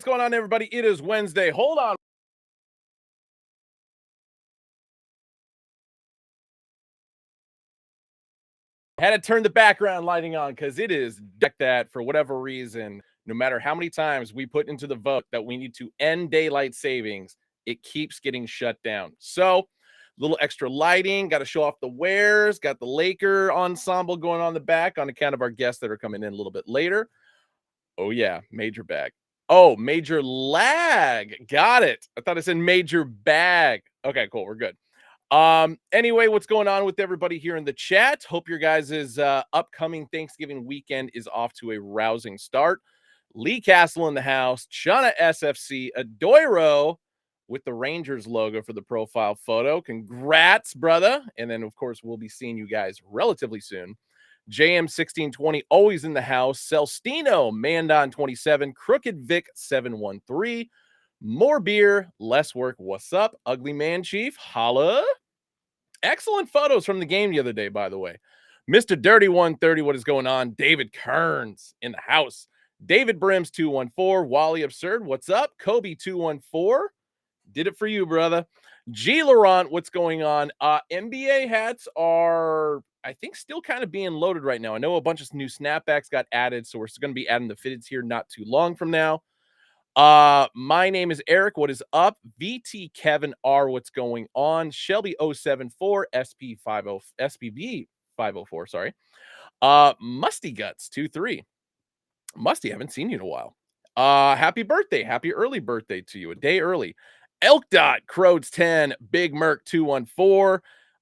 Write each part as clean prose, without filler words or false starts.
what's going on, everybody? It is Wednesday. Hold on. Had to turn the background lighting on because it is that for whatever reason, no matter how many times we put into the vote that we need to end daylight savings, it keeps getting shut down. So, a little extra lighting, got to show off the wares, got the Laker ensemble going on in the back on account of our guests that are coming in a little bit later. Oh, yeah, major bag. Oh, major lag. Got it. I thought I said major bag. Okay, cool. We're good. Anyway, what's going on with everybody here in the chat? Hope your guys' upcoming Thanksgiving weekend is off to a rousing start. Lee Castle in the house, Chana SFC, Adoiro with the Rangers logo for the profile photo. Congrats, brother. And then, of course, we'll be seeing you guys relatively soon. JM1620 always in the house. Celestino, Mandon27, Crooked Vic 713. More beer, less work. What's up? Ugly Man Chief, holla. Excellent photos from the game the other day, by the way. Mr. Dirty 130, what is going on? David Kearns in the house. David Brims 214. Wally Absurd, what's up? Kobe 214. Did it for you, brother. G. Laurent, what's going on? NBA hats are, I think, still kind of being loaded right now. I know a bunch of new snapbacks got added, so we're still going to be adding the fitteds here not too long from now. My name is Eric. What is up? VT Kevin R. What's going on? Shelby 074 SP50 SPV 504. Sorry. Musty Guts 23. Musty, haven't seen you in a while. Happy birthday. Happy early birthday to you. A day early. Elk Dot Crows 10. Big Merc 214.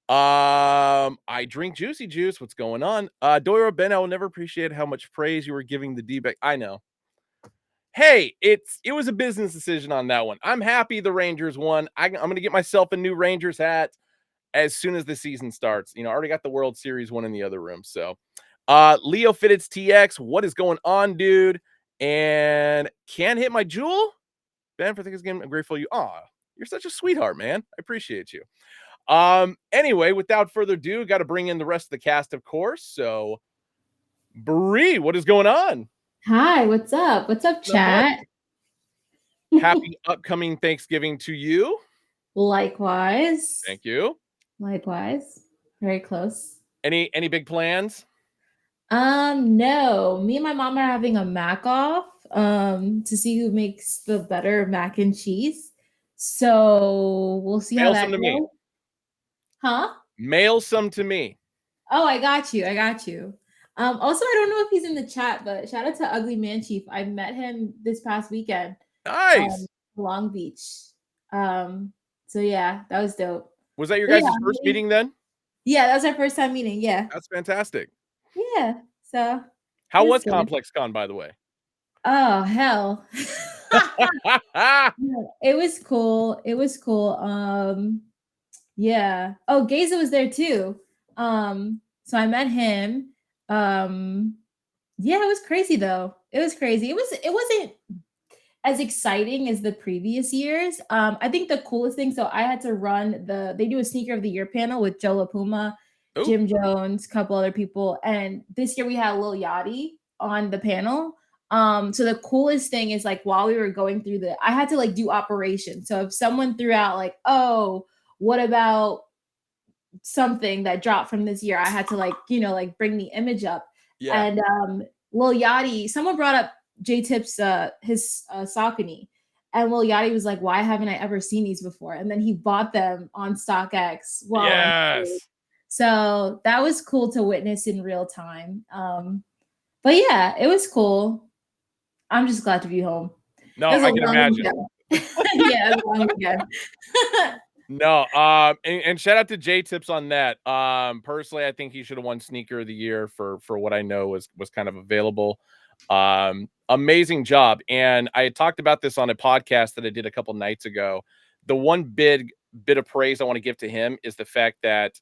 I drink juicy juice. What's going on? Doira Ben, I will never appreciate how much praise you were giving the D-back. I know. Hey, it was a business decision on that one. I'm happy the Rangers won. I'm going to get myself a new Rangers hat as soon as the season starts. I already got the World Series one in the other room. So, Leo Fitteds TX, what is going on, dude? And can't hit my jewel? Ben, for this game, I'm grateful you. Aw, you're such a sweetheart, man. I appreciate you. Anyway, without further ado, got to bring in the rest of the cast, of course. So, Bree, what is going on? Hi, what's up? What's up, chat? Happy upcoming Thanksgiving to you. Likewise. Thank you. Likewise. Very close. Any big plans? No. Me and my mom are having a mac off to see who makes the better mac and cheese. So we'll see how that goes. Me. Huh? Mail some to me. Oh, I got you. Also, I don't know if he's in the chat, but shout out to Ugly Man Chief. I met him this past weekend. Nice. Long Beach. So yeah, that was dope. Was that your guys' first meeting then? Yeah, that was our first time meeting. Yeah. That's fantastic. Yeah. So how was Complex Con, by the way? Oh, hell. It was cool. Yeah. Oh, Geza was there too. So I met him. Yeah, it was crazy though. It was crazy. It wasn't as exciting as the previous years. I think the coolest thing, so I had to run they do a sneaker of the year panel with Joe LaPuma, Jim Jones, a couple other people. And this year we had Lil Yachty on the panel. So the coolest thing is like while we were going through I had to like do operations. So if someone threw out like, oh, what about something that dropped from this year? I had to like bring the image up. Yeah. And Lil Yachty, someone brought up J-Tip's his Saucony, and Lil Yachty was like, why haven't I ever seen these before? And then he bought them on StockX. So that was cool to witness in real time. But yeah, it was cool. I'm just glad to be home. No, I can imagine. Yeah, it was a long weekend. No, and shout out to J-Tips on that. Personally, I think he should have won Sneaker of the Year for what I know was kind of available. Amazing job. And I had talked about this on a podcast that I did a couple nights ago. The one bit of praise I want to give to him is the fact that,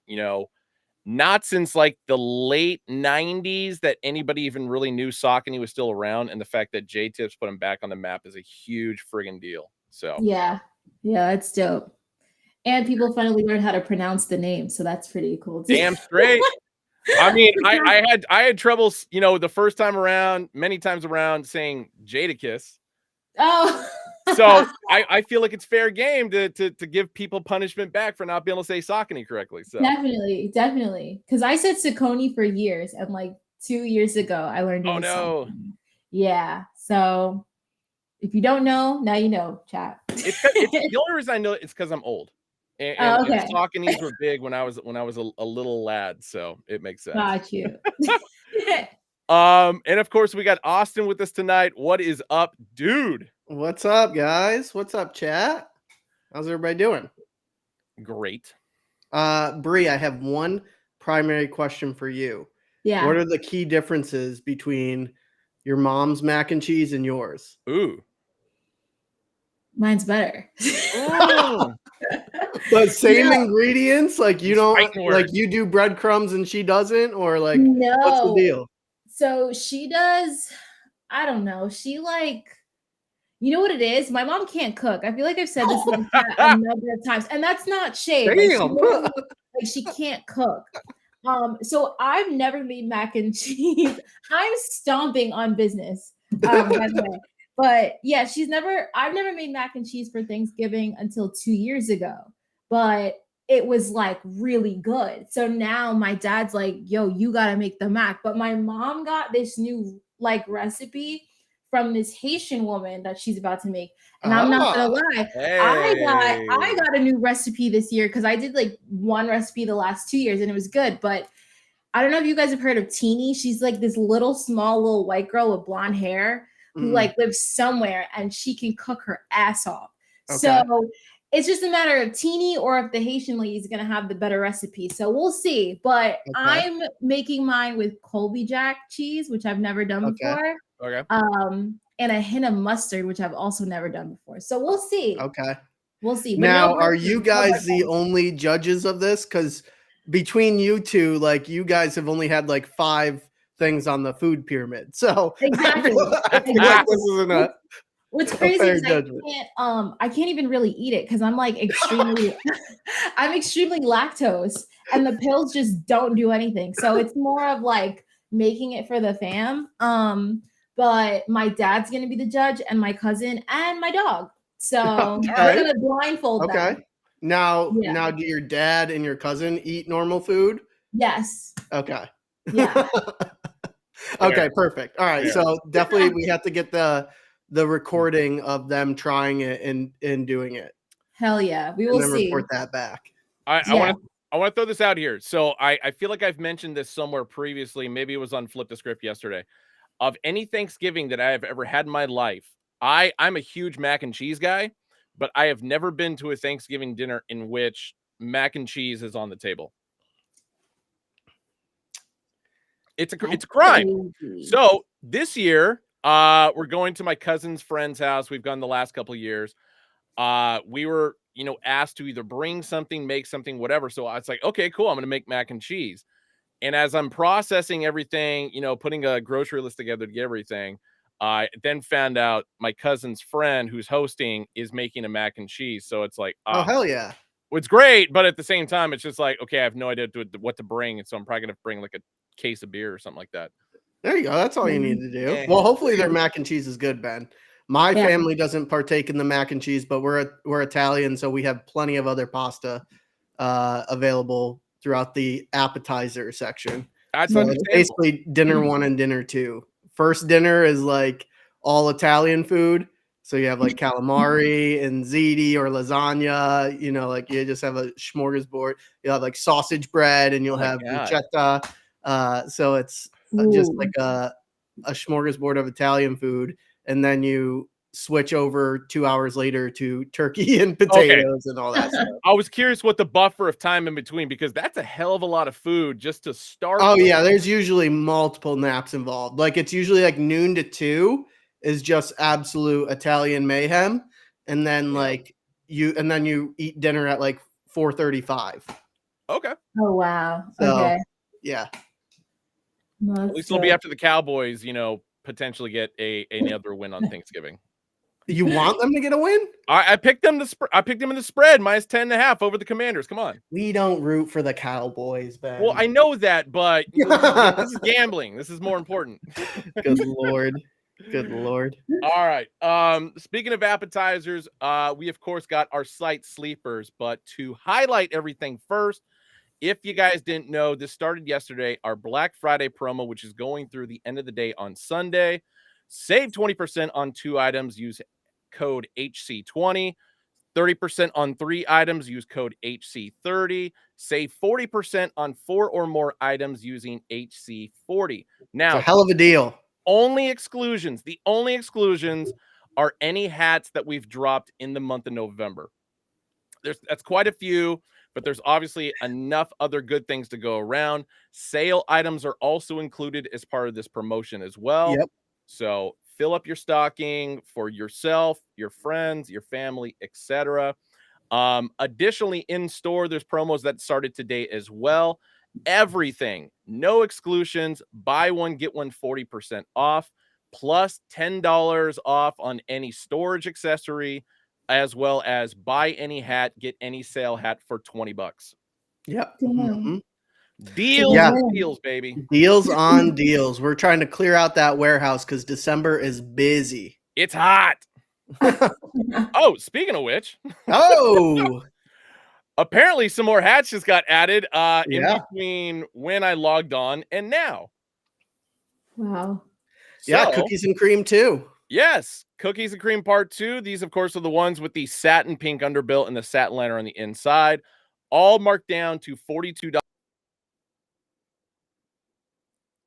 not since like the late 90s that anybody even really knew Saucony was still around, and the fact that J-Tips put him back on the map is a huge friggin' deal. So yeah, that's dope. And people finally learned how to pronounce the name, so that's pretty cool too. Damn straight. I mean, I had trouble, the first time around, many times around saying Jadakiss. Oh. So I feel like it's fair game to give people punishment back for not being able to say Saucony correctly. So Definitely. Because I said Saucony for years, and like 2 years ago, I learned it oh was no. something. Yeah. So if you don't know, now you know, chat. It's the only reason I know it's because I'm old. And, Oh, and okay. Sauconys were big when I was a little lad, so it makes sense. Got you. And of course we got Austin with us tonight. What is up, dude? What's up, guys? What's up, chat? How's everybody doing? Great. Bree, I have one primary question for you. Yeah. What are the key differences between your mom's mac and cheese and yours? Ooh. Mine's better. But same No. ingredients? Like you These don't fighting like words. you do breadcrumbs and she doesn't, or like what's the No. deal? So she does, I don't know. She like, you know what it is? My mom can't cook. I feel like I've said this in the chat a number of times, and that's not shade. Like, Damn. like she can't cook. So I've never made mac and cheese. I'm stomping on business, by the way. But yeah, I've never made mac and cheese for Thanksgiving until 2 years ago. But it was like really good. So now my dad's like, yo, you gotta make the mac. But my mom got this new like recipe from this Haitian woman that she's about to make. And I'm not gonna lie, I got a new recipe this year because I did like one recipe the last 2 years and it was good. But I don't know if you guys have heard of Teeny. She's like this small little white girl with blonde hair who like lives somewhere and she can cook her ass off. Okay. So it's just a matter of Teeny or if the Haitian lady is gonna have the better recipe. So we'll see. But I'm making mine with Colby Jack cheese, which I've never done before. Okay. And a hint of mustard, which I've also never done before. So we'll see. Okay. We'll see. But Now, no are you guys the only judges of this? Because between you two, like you guys have only had like 5 things on the food pyramid. So exactly. I feel like this is What's crazy is I can't even really eat it because I'm like extremely I'm extremely lactose and the pills just don't do anything. So it's more of like making it for the fam. But my dad's gonna be the judge and my cousin and my dog. So we're gonna blindfold them. Now do your dad and your cousin eat normal food? Yes. Okay. Yeah. Okay, perfect. All right. So definitely we have to get the recording of them trying it and doing it. Hell yeah. We will see. Report that back. I want to throw this out here. So I feel like I've mentioned this somewhere previously. Maybe it was on Flip the Script yesterday. Of any Thanksgiving that I have ever had in my life, I'm a huge mac and cheese guy, but I have never been to a Thanksgiving dinner in which mac and cheese is on the table. It's a crime. So this year, we're going to my cousin's friend's house. We've gone the last couple of years. We were, asked to either bring something, make something, whatever. So I was like, okay, cool. I'm going to make mac and cheese. And as I'm processing everything, putting a grocery list together to get everything, I then found out my cousin's friend who's hosting is making a mac and cheese. So it's like, oh, hell yeah. It's great. But at the same time, it's just like, okay, I have no idea what to bring. And so I'm probably going to bring like a case of beer or something like that. There you go. That's all you need to do. Well, hopefully their mac and cheese is good, Ben. My family doesn't partake in the mac and cheese, but we're Italian, so we have plenty of other pasta available throughout the appetizer section. That's so it's basically dinner 1 and dinner 2. First dinner is like all Italian food. So you have like calamari and ziti or lasagna, like you just have a smorgasbord. You'll have like sausage bread and you'll have bruschetta. So it's just like a smorgasbord of Italian food. And then you switch over 2 hours later to turkey and potatoes and all that stuff. I was curious what the buffer of time in between, because that's a hell of a lot of food just to start. Oh yeah, there's usually multiple naps involved. Like it's usually like noon to 2 is just absolute Italian mayhem, and then you eat dinner at like 4:35. Okay. Oh wow. So, okay. Yeah. At least it'll be after the Cowboys, potentially get another win on Thanksgiving. You want them to get a win? I picked them I picked them in the spread minus 10.5 over the Commanders. Come on. We don't root for the Cowboys, Ben. Well, I know that, but this is gambling. This is more important. Good Lord. Good Lord. All right. Speaking of appetizers, we of course got our site sleepers, but to highlight everything first, if you guys didn't know, this started yesterday, our Black Friday promo, which is going through the end of the day on Sunday. Save 20% on 2 items, use code HC20. 30% on 3 items, use code HC30. Save 40% on 4 or more items using HC40. It's a Now, hell of a deal. the only exclusions are any hats that we've dropped in the month of November. That's quite a few, but there's obviously enough other good things to go around. Sale items are also included as part of this promotion as well. Yep. So fill up your stocking for yourself, your friends, your family, etc. Additionally, in store, there's promos that started today as well. Everything, no exclusions, buy one, get one 40% off, plus $10 off on any storage accessory, as well as buy any hat, get any sale hat for $20. Yep. Damn. Mhm. Deals, Yeah. deals, baby. Deals on deals. We're trying to clear out that warehouse because December is busy. It's hot. Oh, speaking of which, Oh, apparently some more hats just got added in Yeah. between when I logged on and now. Wow. yeah. So, Cookies and cream too. yes, Cookies and Cream Part 2. These, of course, are the ones with the satin pink underbill and the satin liner on the inside. All marked down to $42.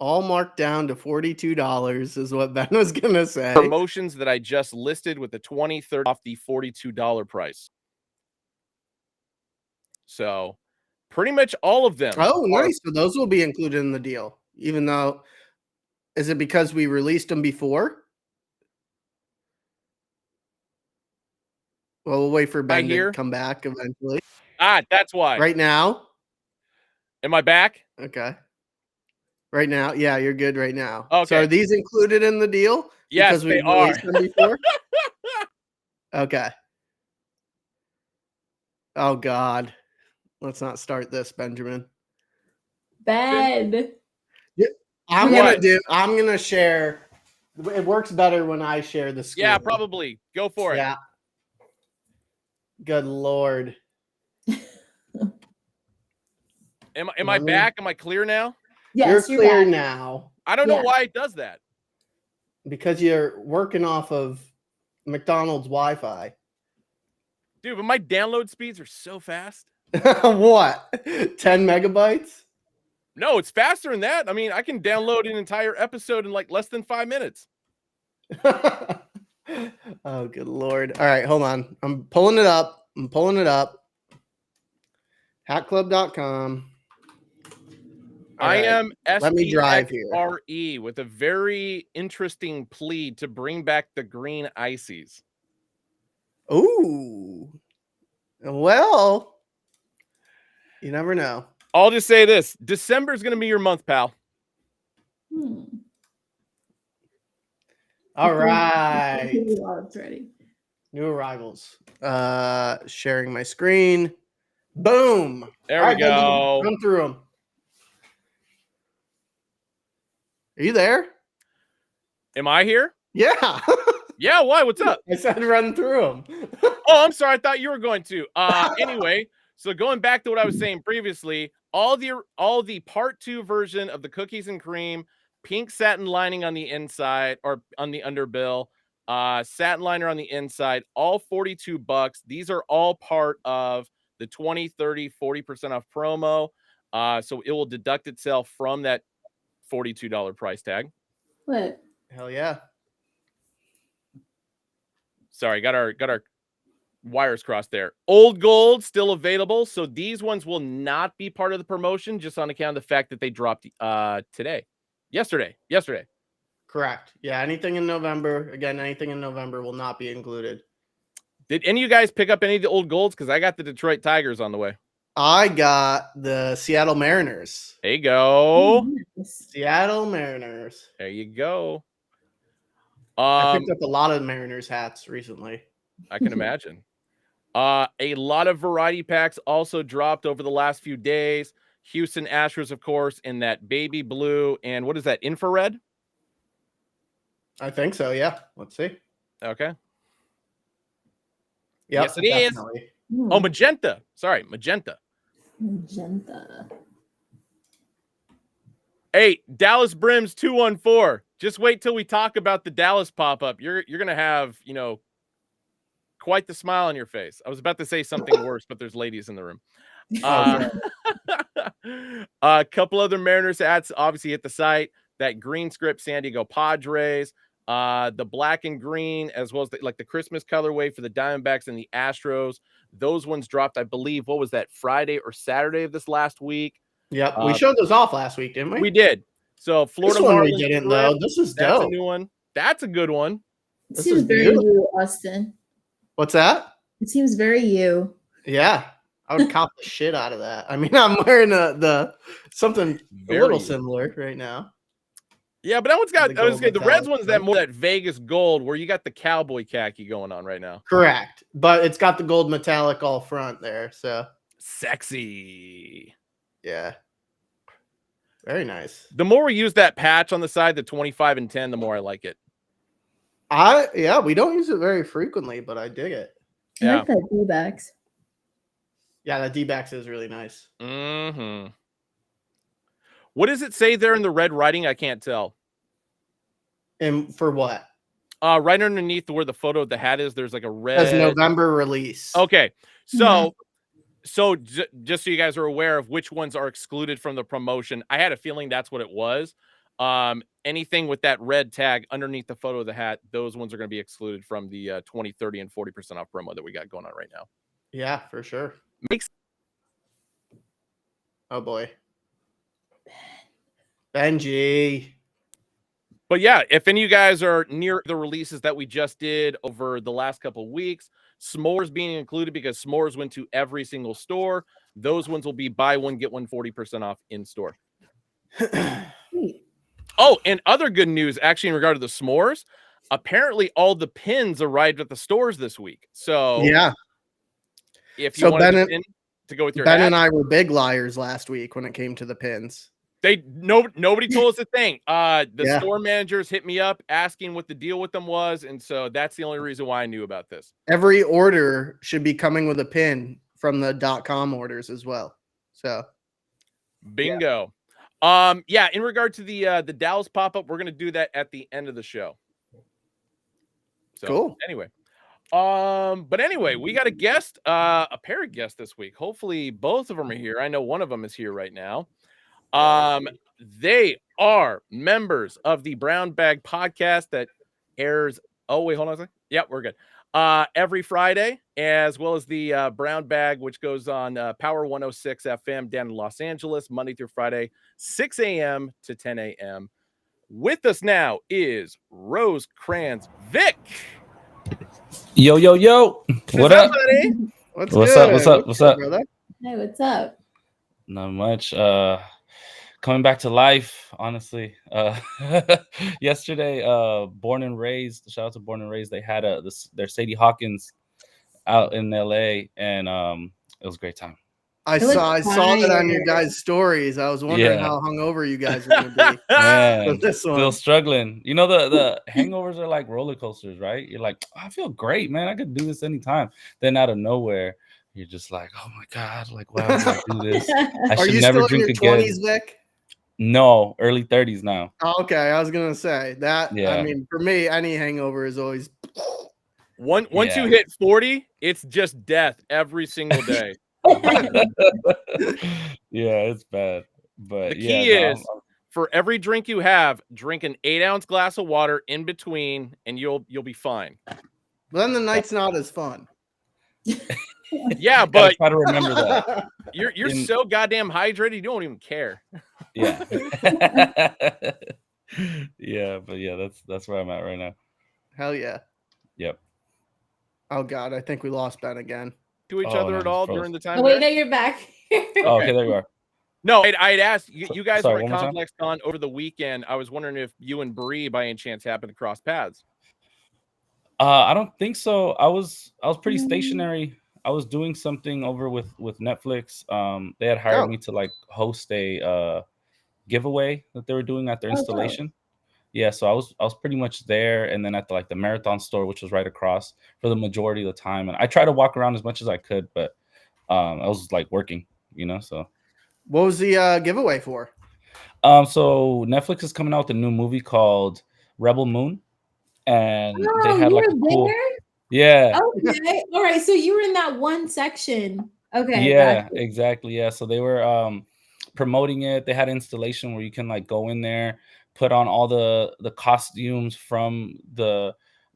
All marked down to $42 is what Ben was going to say. Promotions that I just listed with the 20-30 off the $42 price. So, pretty much all of them. Oh, nice. So those will be included in the deal, even though, is it because we released them before? Well, we'll wait for Ben to come back eventually. That's why. Right now? Am I back? Okay. Right now? Yeah, you're good right now. Okay. So are these included in the deal? Yes, Because they we've are. released them before? Okay. Oh, God. Let's not start this, Benjamin. Ben. I'm What? gonna share. It works better when I share the screen. Yeah, probably. Go for it. Yeah. Good Lord. Am I back? Am I clear now? Yes, you're clear back. now I don't know Yeah. why it does that. because you're working off of McDonald's Wi-Fi. Dude, but my download speeds are so fast. What? 10 megabytes? No, it's faster than that. I mean, I can download an entire episode in like less than 5 minutes. Oh, good Lord. All right, hold on. I'm pulling it up. Hatclub.com. I am Let me drive here. SPXRE with a very interesting plea to bring back the green ices. Ooh. Well, you never know. I'll just say this. December is going to be your month, pal. All right. It's ready. New arrivals. Sharing my screen. Boom. There we go. Run through them. Are you there? Am I here? Yeah. Yeah, why? What's up? I said run through them. Oh, I'm sorry. I thought you were going to. Anyway, so going back to what I was saying previously, all the part 2 version of the Cookies and Cream, pink satin lining on the inside or on the underbill, satin liner on the inside, all $42. These are all part of the 20, 30, 40% off promo. So it will deduct itself from that $42 price tag. What? Hell yeah. Sorry, got our wires crossed there. Old gold still available, so these ones will not be part of the promotion just on account of the fact that they dropped yesterday. Correct. Yeah, anything in November will not be included. Did any of you guys pick up any of the old golds? Because I got the Detroit Tigers on the way. I got the Seattle Mariners. There you go. Seattle Mariners. There you go. I picked up a lot of Mariners hats recently. I can imagine. A lot of variety packs also dropped over the last few days. Houston Astros, of course, in that baby blue and what is that, infrared? I think so. Yeah. Let's see. Okay. Yep, Yes, it is. definitely. Oh, magenta. Sorry, magenta. Magenta. Hey, Dallas Brims 214. Just wait till we talk about the Dallas pop-up. You're gonna have, quite the smile on your face. I was about to say something worse, but there's ladies in the room. A couple other Mariners hats obviously hit the site. That green script San Diego Padres, the black and green, as well as the Christmas colorway for the Diamondbacks and the Astros. Those ones dropped, I believe. What was that, Friday or Saturday of this last week? Yep, we showed those off last week, didn't we? We did. So Florida this one Marlins we didn't though. This is that's dope. a new one. That's a good one. It This seems is very beautiful. you, Austin. What's that? It seems very you. Yeah, I would cop the shit out of that. I mean, I'm wearing the something a little similar right now. Yeah, but that one's got. The Reds one's right? that Vegas gold where you got the cowboy khaki going on right now. Correct, but it's got the gold metallic all front there. So sexy. Yeah. Very nice. The more we use that patch on the side, the 25 and 10, the more I like it. We don't use it very frequently, but I dig it. I like that D-backs. Yeah, the D-backs is really nice. Mm-hmm. What does it say there in the red writing? I can't tell. And for what? Right underneath where the photo of the hat is, there's like a red. As November release. Okay, so just so you guys are aware of which ones are excluded from the promotion, I had a feeling that's what it was. Anything with that red tag underneath the photo of the hat, those ones are going to be excluded from the 20, 30, and 40% off promo that we got going on right now. Yeah, for sure. Oh boy. Benji. But yeah, if any of you guys are near the releases that we just did over the last couple of weeks, s'mores being included because s'mores went to every single store. Those ones will be buy one, get one 40% off in store. Oh, and other good news, actually, in regard to the s'mores, apparently all the pins arrived at the stores this week. So yeah, if you want a pin to go with your Ben hat, and I were big liars last week when it came to the pins. Nobody told us a thing. The store managers hit me up asking what the deal with them was, and so that's the only reason why I knew about this. Every order should be coming with a pin from the .com orders as well. So, bingo. In regard to the Dallas pop-up, we're gonna do that at the end of the show. So cool. Anyway. But anyway, we got a guest, a pair of guests this week. Hopefully both of them are here. I know one of them is here right now. They are members of the Brown Bag podcast that airs. Oh, wait, hold on a second. Yeah, we're good. Every Friday, as well as the Brown Bag, which goes on Power 106 FM down in Los Angeles, Monday through Friday, 6 a.m. to 10 a.m. With us now is Rosecrans Vic. Yo. What up? Buddy? What's up, brother? Hey, what's up? Not much. Coming back to life, honestly. Yesterday, Born and Raised, shout out to Born and Raised. They had their Sadie Hawkins out in LA, and it was a great time. I saw that on your guys' stories. I was wondering how hungover you guys were going to be. Man, still struggling. You know, the hangovers are like roller coasters, right? You're like, I feel great, man. I could do this anytime. Then out of nowhere, you're just like, oh my God, like, why would I do this? I should never drink again. 20s, Vic? No, early 30s now. Oh, okay, I was going to say that. Yeah. I mean, for me, any hangover is always. Once you hit 40, it's just death every single day. Yeah, it's bad. But the key is for every drink you have, drink an 8-ounce glass of water in between, and you'll be fine. But then the night's not as fun. Yeah, but try to remember that. You're so goddamn hydrated, you don't even care. Yeah. Yeah, but that's where I'm at right now. Hell yeah. Yep. Oh God, I think we lost Ben again. To each other at all during the time? Oh, wait, no, you're back. Okay, there you are. No, I'd asked you guys Sorry, were at Complex Con over the weekend. I was wondering if you and Bree by any chance happened to cross paths. I don't think so. I was pretty stationary. I was doing something over with Netflix. They had hired me to like host a giveaway that they were doing at their installation. Yeah, so I was pretty much there, and then at the Marathon store, which was right across, for the majority of the time. And I tried to walk around as much as I could, but I was like working, so. What was the giveaway for? So Netflix is coming out with a new movie called Rebel Moon, and they Oh, had you like were a cool, there? yeah, Okay. All right. So you were in that one section. Okay. yeah, Gotcha. exactly, yeah. So they were promoting it. They had installation where you can like go in there, put on all the costumes from the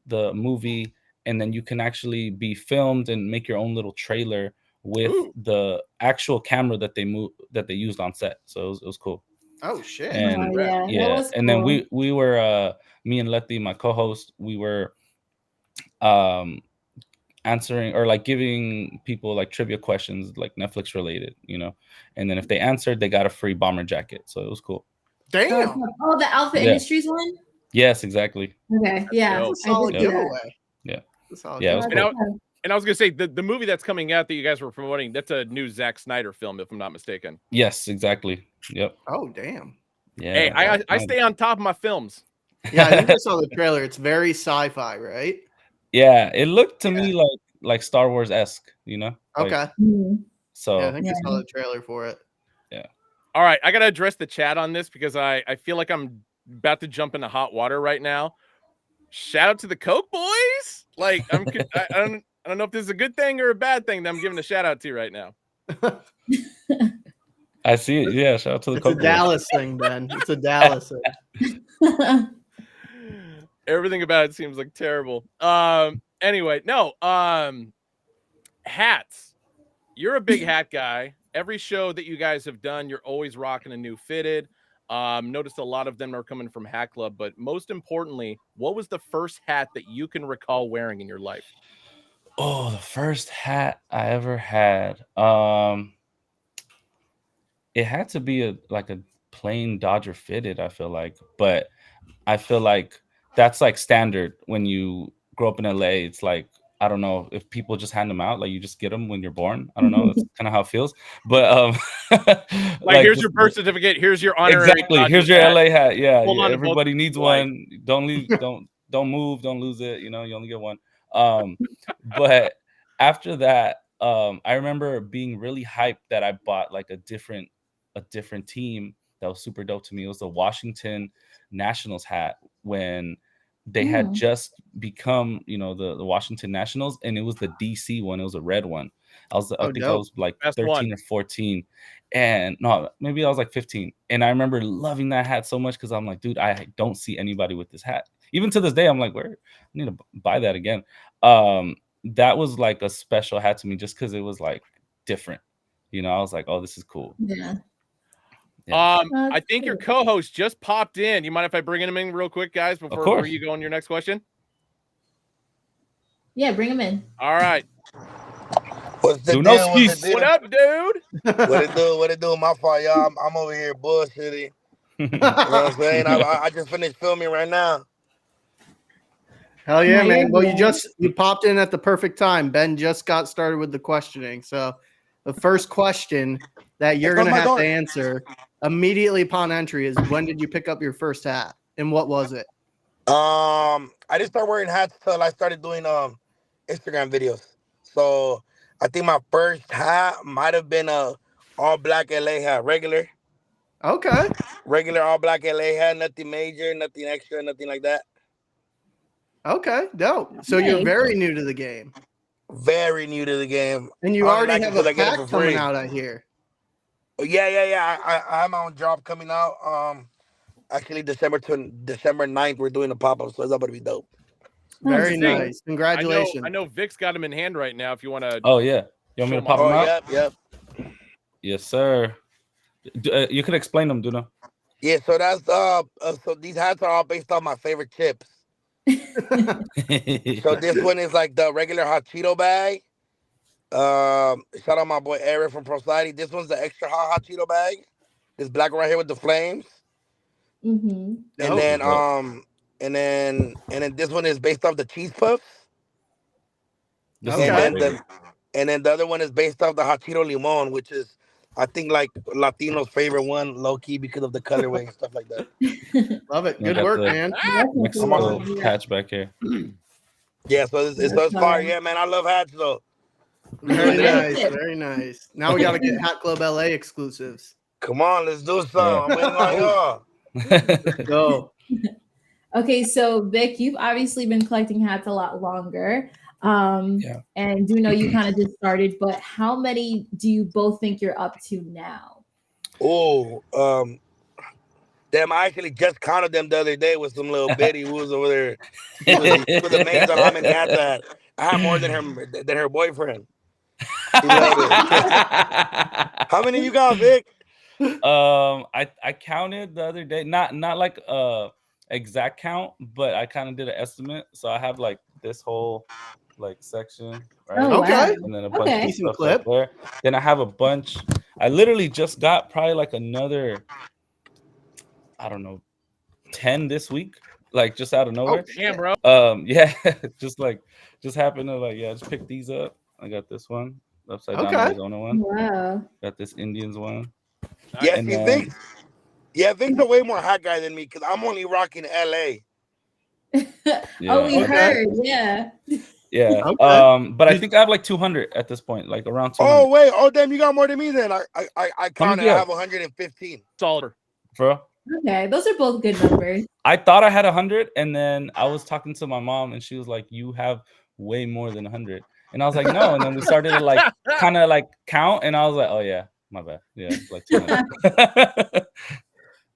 movie, and then you can actually be filmed and make your own little trailer with Ooh. the actual camera that they used on set. So it was cool. Oh shit! And Oh, yeah. That yeah, was and then cool. we were me and Letty, my co-host, we were answering or like giving people like trivia questions like Netflix related, and then if they answered, they got a free bomber jacket. So it was cool. Damn, Oh, the Alpha Yeah. Industries one? Yes, exactly. Okay. Yeah. dope. that's a I solid did see that. giveaway. Yeah. That's a solid Yeah, it was giveaway. cool. And I was gonna say the movie that's coming out that you guys were promoting, that's a new Zack Snyder film, if I'm not mistaken. Yes, exactly. Yep. Oh damn. Yeah. Hey, I stay on top of my films. Yeah, I think I saw the trailer. It's very sci-fi, right? Yeah, it looked to me like Star Wars-esque, Like, Okay. Mhm. so Yeah, I think I saw the trailer for it. All right, I gotta address the chat on this because I feel like I'm about to jump into hot water right now. Shout out to the Coke boys. Like I don't know if this is a good thing or a bad thing that I'm giving a shout out to right now. I see it. Yeah, shout out to the It's a Coke boys. Dallas thing, Ben. It's a Dallas thing. Everything about it seems like terrible. Anyway, no. Hats. You're a big hat guy. Every show that you guys have done, you're always rocking a new fitted. Noticed a lot of them are coming from Hat Club, but most importantly, what was the first hat that you can recall wearing in your life? Oh, the first hat I ever had. It had to be a plain Dodger fitted, I feel like. But I feel like that's like standard when you grow up in LA. It's like, I don't know if people just hand them out, like you just get them when you're born. I don't know. That's kind of how it feels. But Like here's just your birth certificate. Here's your honorary. exactly. Dodgers Here's your hat. LA hat. Yeah, Hold yeah. on to Everybody both needs alike. one. Don't leave. Don't move. Don't lose it. You only get one. But after that, I remember being really hyped that I bought like a different team that was super dope to me. It was the Washington Nationals hat when they had just become, the Washington Nationals, and it was the DC one. It was a red one. I think dope. I was like Best 13 one. or 14, and no, maybe I was like 15. And I remember loving that hat so much because I'm like, dude, I don't see anybody with this hat. Even to this day, I'm like, where? I need to buy that again. That was like a special hat to me just because it was like different. I was like, oh, this is cool. Yeah. Yeah. I think your co-host just popped in. You mind if I bring him in real quick, guys, before you go on your next question? Yeah, bring him in. All right. What's the Doknows. deal? What's the deal? What up, dude? What it do? What it do? My fault, y'all. I'm over here bullshitting. You know what I'm saying? I just finished filming right now. Hell yeah, No, man. you're Well, good. you popped in at the perfect time. Ben just got started with the questioning. So the first question that you're Close gonna my have door. to answer immediately upon entry is, when did you pick up your first hat and what was it? I didn't start wearing hats till I started doing Instagram videos. So I think my first hat might have been a all black LA hat, regular Okay. all black LA hat, nothing major, nothing extra, nothing like that. Okay, dope. So you're Nice. very new to the game. Very new to the game. And you I only already like it have 'cause a I get it pack for coming free. out, I hear. Yeah. I have my own job coming out. Actually, December 9th, we're doing a pop-up, so it's about to be dope. Very Sick. nice. Congratulations. I know Vic's got him in hand right now. If you want to. Oh yeah, you want me to pop Oh, them out? yep. Yes, sir. You could explain them, Duna. Yeah, so that's so these hats are all based on my favorite chips. So this one is like the regular hot Cheeto bag. Shout out my boy Eric from Pro Society. This one's the extra hot Cheeto bag. This black one right here with the flames. Mm-hmm. And then this one is based off the cheese puffs. This Okay. is my And favorite. then the other one is based off the hot Cheeto limon, which is I think like Latino's favorite one, low key, because of the colorway and stuff like that. Love it. I Good got work, the man. Mexico patch back here. Yeah, so it's fire. Yeah, man, I love hats though. Very Yeah. nice. Very nice. Now we got to get Hat Club LA exclusives. Come on, let's do something. Yeah. I'm waiting on y'all. Go. Okay, so Vic, you've obviously been collecting hats a lot longer. Yeah. And do know you kind of just started, but how many do you both think you're up to now? Oh, damn! I actually just counted them the other day with some little bitty who was over there. She was amazed on how many hats I had. I had more than her boyfriend. She loved it. How many you got, Vic? I counted the other day, not like exact count, but I kind of did an estimate. So I have like this whole like section, right? Oh, Okay. wow. And then a bunch Okay. of Decent stuff clip. right there. Then I have a bunch. I literally just got probably like another, I don't know, 10 this week, like just out of Oh, nowhere. damn, bro. Yeah, just happened to just pick these up. I got this one, upside down Okay. Arizona one. Wow. Got this Indians one. Yeah, And see, then Vic's a way more hat guy than me because I'm only rocking LA. Oh, we Yeah. heard. Yeah. Yeah. Okay. But I think I have like 200 at this point, like around 200. Oh wait, oh damn, you got more than me then. I counted. do you I have? have 115. Solid. Bro. Okay, those are both good numbers. I thought I had 100, and then I was talking to my mom, and she was like, "You have way more than 100." And I was like, "No." And then we started to like kind of like count, and I was like, "Oh yeah, my bad. Yeah, it's like 200."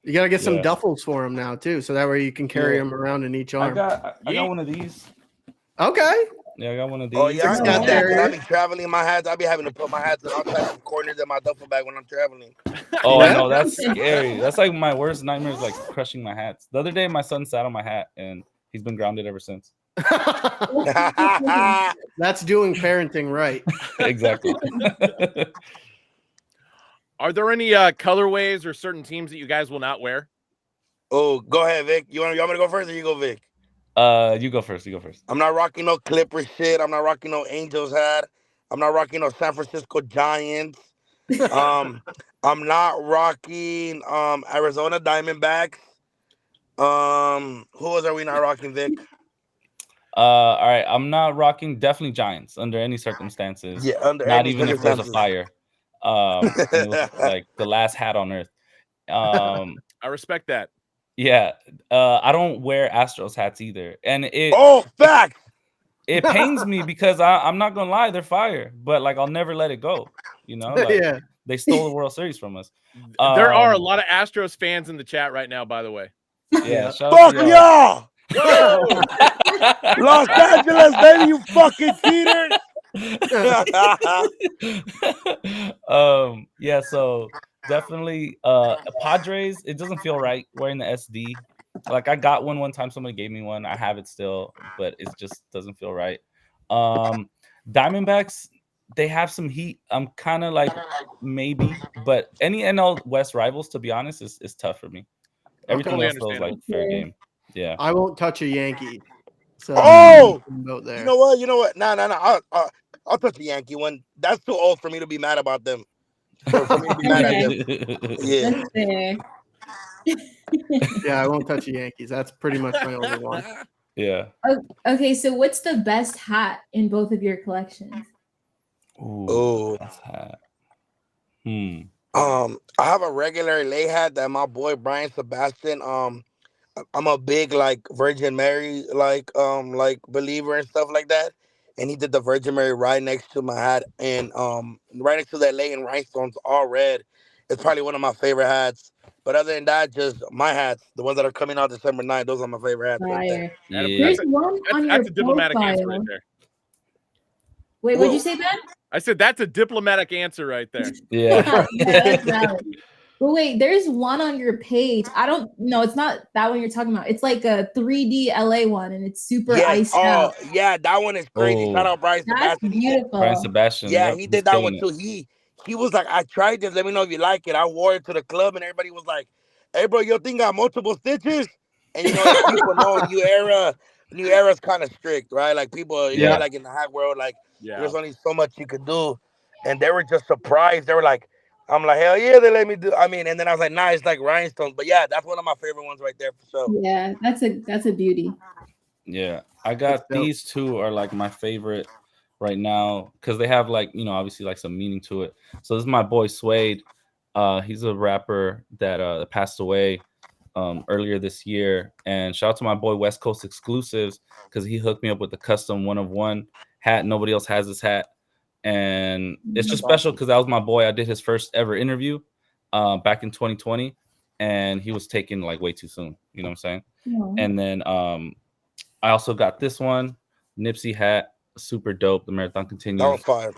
You got to get some Yeah. duffels for them now too, so that way you can carry Yeah. them around in each I arm. got one of these. Okay. Yeah, I got one of these. Oh yeah, I Six got got that. there. I be traveling my hats. I be having to put my hats in all types of corners in my duffel bag when I'm traveling. Oh Yeah. no, that's scary. That's like my worst nightmare is like crushing my hats. The other day, my son sat on my hat, and he's been grounded ever since. That's doing parenting right. Exactly. Are there any colorways or certain teams that you guys will not wear? Oh, go ahead, Vic. You want me to go first or you go, Vic? You go first. I'm not rocking no Clippers shit. I'm not rocking no Angels hat. I'm not rocking no San Francisco Giants. I'm not rocking Arizona Diamondbacks. Who else are we not rocking, Vic? All right, I'm not rocking definitely Giants under any circumstances. Yeah, under not any even if there's a circumstances. fire. And it was like the last hat on earth. I respect that. Yeah. I don't wear Astros hats either, and Oh, facts. it pains me because I'm not gonna lie, they're fire, but like I'll never let it go. You know, like Yeah. they stole the World Series from us. There are a lot of Astros fans in the chat right now, by the way. Yeah. Shout Fuck out to y'all. y'all. Los Angeles, baby, you fucking cheaters. Yeah, so definitely Padres, it doesn't feel right wearing the SD. Like I got one time, somebody gave me one, I have it still, but it just doesn't feel right. Diamondbacks, they have some heat. I'm kind of like maybe, but any NL West rivals, to be honest, is tough for me. Everything Totally else feels like fair game. Yeah. I won't touch a Yankee. So Oh! vote there. You know what? No. I'll touch the Yankee one. That's too old for me to be mad about them. For me to be mad at them. Yeah. That's fair. Yeah, I won't touch the Yankees. That's pretty much my only one. Yeah. Okay, so what's the best hat in both of your collections? Ooh. That's hat. I have a regular lay hat that my boy Brian Sebastian. I'm a big like Virgin Mary like believer and stuff like that. And he did the Virgin Mary right next to my hat, and right next to that lay in rhinestones, all red. It's probably one of my favorite hats. But other than that, just my hats, the ones that are coming out December 9th, those are my favorite hats right there. Fire. Yeah. There's one on your That's a diplomatic answer right profile. there. Wait, what'd you say, Ben? I said that's a diplomatic answer right there. Yeah. Yeah, that's valid. But wait, there's one on your page. I don't know. It's not that one you're talking about. It's like a 3D LA one, and it's super iced out. Yeah, that one is crazy. Shout out Brian That's Sebastian. beautiful. Brian Sebastian. Yeah, yep, he he's did that one killing too. He was like, I tried this. Let me know if you like it. I wore it to the club, and everybody was like, "Hey, bro, your thing got multiple stitches." And you know, like, people know New Era's kind of strict, right? Like people, you know, like in the hat world, like there's only so much you could do. And they were just surprised. They were like, I'm like, hell yeah, they let me do. I mean, and then I was like, nah, it's like rhinestones. But yeah, that's one of my favorite ones right there for sure. Yeah, that's a beauty. Yeah, I That's got dope. these two are like my favorite right now because they have like obviously like some meaning to it. So this is my boy Suede. He's a rapper that passed away earlier this year. And shout out to my boy West Coast Exclusives because he hooked me up with the custom 1 of 1 hat. Nobody else has this hat, and it's just special because that was my boy. I did his first ever interview back in 2020, and he was taken like way too soon. You know what I'm saying? Aw. And then I also got this one, Nipsey hat, super dope. The marathon That continues. was fire.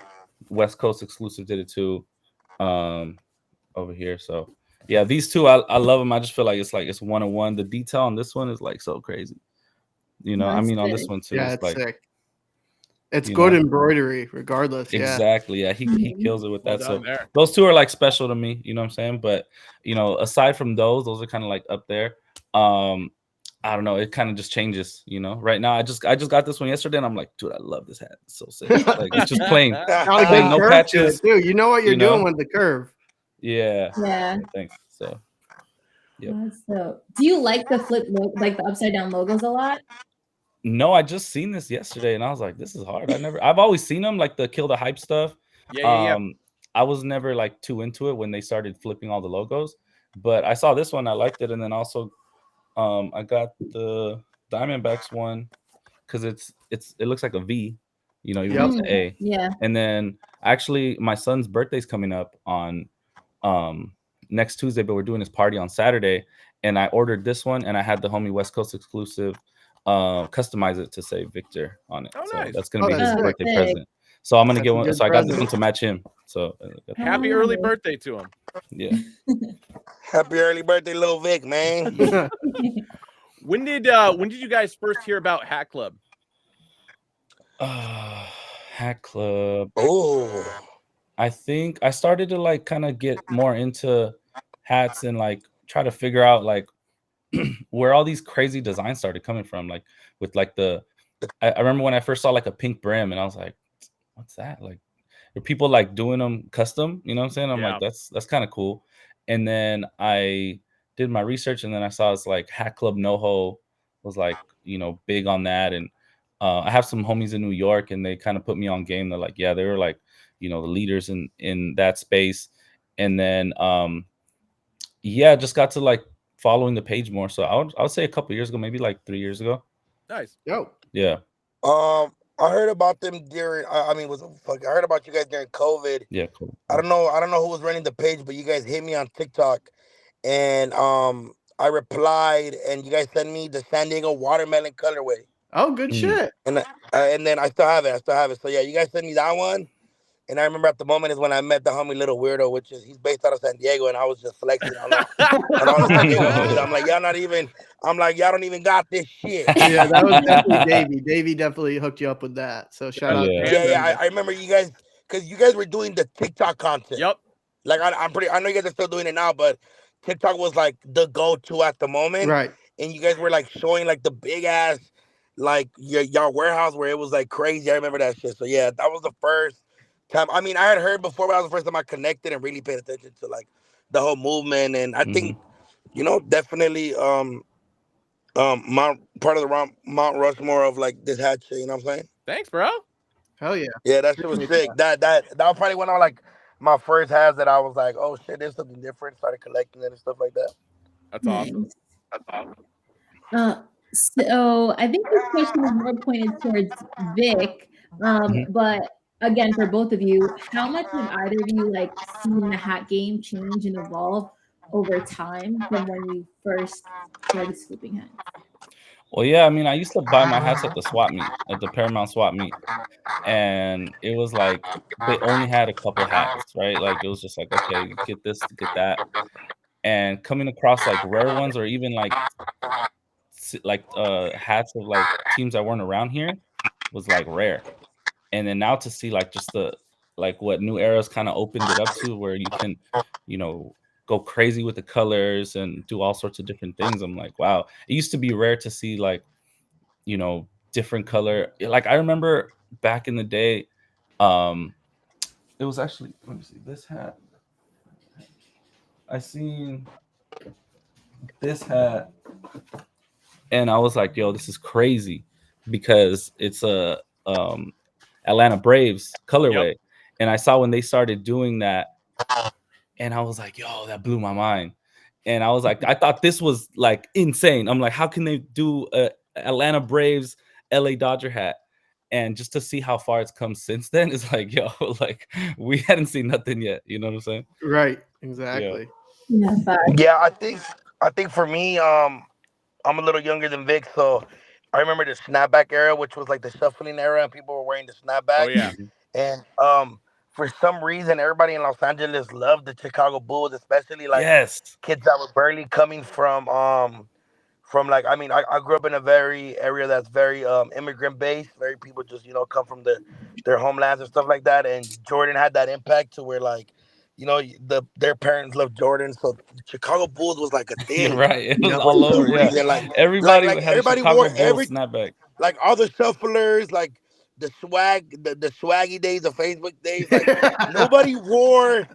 West Coast Exclusive did it too, over here. So yeah, these two I love them. I just feel like it's 1 of 1. The detail on this one is like so crazy. No, I that's mean on this sick. one too. Yeah, It's it's like sick. It's you good know embroidery, regardless. Yeah. exactly. Yeah, he Mhm. kills it with Well that. done So there. those two are like special to me. You know what I'm saying? But aside from those are kind of like up there. I don't know. It kind of just changes, Right now, I just got this one yesterday, and I'm like, dude, I love this hat. It's so sick. Like it's just plain, Got a plain, good no curve to it patches. too. You know what you're You know? doing with the curve. Yeah. Yeah. Thanks. So, yep. That's dope. Do you like the like the upside down logos a lot? No, I just seen this yesterday, and I was like, this is hard. I've always seen them like the kill the hype stuff. Yeah. I was never like too into it when they started flipping all the logos, but I saw this one, I liked it, and then also I got the Diamondbacks one because it looks like a V, even though it's an A. Yeah. And then actually, my son's birthday's coming up on next Tuesday, but we're doing his party on Saturday, and I ordered this one, and I had the homie West Coast Exclusive customize it to say Victor on it. Oh, So nice. that's gonna be Oh, his that's sick. birthday Sick. present. So I'm gonna That's get a one. good So I got this present. one to match him. So Happy Oh, early nice. birthday to him. yeah. Happy early birthday, Lil Vic, man. When did you guys first hear about Hat Club? Hat Club. Oh, I think I started to like kind of get more into hats and like try to figure out like where all these crazy designs started coming from. Like with like I remember when I first saw like a pink brim, and I was like, what's that? Like, are people like doing them custom? You know what I'm saying? I'm Yeah. like, that's kind of cool. And then I did my research, and then I saw it's like Hat Club NoHo was like big on that. And I have some homies in New York, and they kind of put me on game. They're like, yeah, they were like the leaders in that space. And then yeah, just got to like following the page more. So I would say a couple years ago, maybe like 3 years ago. Nice. Yo. Yeah. I heard about them during. I mean, I heard about you guys during COVID. Yeah, cool. I don't know who was running the page, but you guys hit me on TikTok, and I replied, and you guys sent me the San Diego watermelon colorway, Oh, good shit. and then I still have it. So yeah, you guys sent me that one, and I remember at the moment is when I met the homie Little Weirdo, which is he's based out of San Diego, and I was just flexing on all the San Diego homies. I'm like, y'all don't even got this shit. Yeah, that was definitely Davey. Davey definitely hooked you up with that. So shout out. Yeah. to Yeah, him. I remember you guys because you guys were doing the TikTok content. Yep. Like I know you guys are still doing it now, but TikTok was like the go-to at the moment. Right. And you guys were like showing like the big ass like y'all warehouse where it was like crazy. I remember that shit. So yeah, that was the first time. I mean, I had heard before, but that was the first time I connected and really paid attention to like the whole movement. And I think, definitely Mount part of the Mount Rushmore of like this hat shit, you know what I'm saying? Thanks, bro. Hell yeah. Yeah, that shit was Appreciate sick. That was probably one of like my first hats that I was like, oh shit, there's something different. Started collecting it and stuff like that. That's awesome. So I think this question is more pointed towards Vic. But again, for both of you, how much have either of you like seen the hat game change and evolve over time from when you first started scooping hats? Well, yeah, I mean, I used to buy my hats at the swap meet, at the Paramount swap meet, and it was like they only had a couple hats, right? Like it was just like, okay, get this, get that, and coming across like rare ones or even like hats of like teams that weren't around here was like rare. And then now to see like just the like what New Era's kind of opened it up to, where you can, go crazy with the colors and do all sorts of different things. I'm like, wow. It used to be rare to see like, different color. Like I remember back in the day, it was actually, let me see, this hat. I seen this hat, and I was like, "Yo, this is crazy," because it's a Atlanta Braves colorway, and I saw when they started doing that, and I was like, "Yo, that blew my mind." And I was like, I thought this was like insane. I'm like, how can they do a Atlanta Braves LA Dodger hat? And just to see how far it's come since then, it's like, yo, like we hadn't seen nothing yet. You know what I'm saying? Right. Exactly. Yeah, but Yeah, I think for me, I'm a little younger than Vic, so I remember the snapback era, which was like the shuffling era, and people were wearing the Oh snapbacks. yeah. And for some reason, everybody in Los Angeles loved the Chicago Bulls, especially like Yes. kids that were barely coming from like I grew up in a very area that's very immigrant based. Very people just come from their homelands and stuff like that. And Jordan had that impact to where like their parents loved Jordan, so the Chicago Bulls was like a You're thing right. It was Yep. for all over. some Yeah. reason. Everybody Like had a everybody Chicago wore Bulls snapback. like all the shufflers, like the swaggy days, the Facebook days. Like nobody wore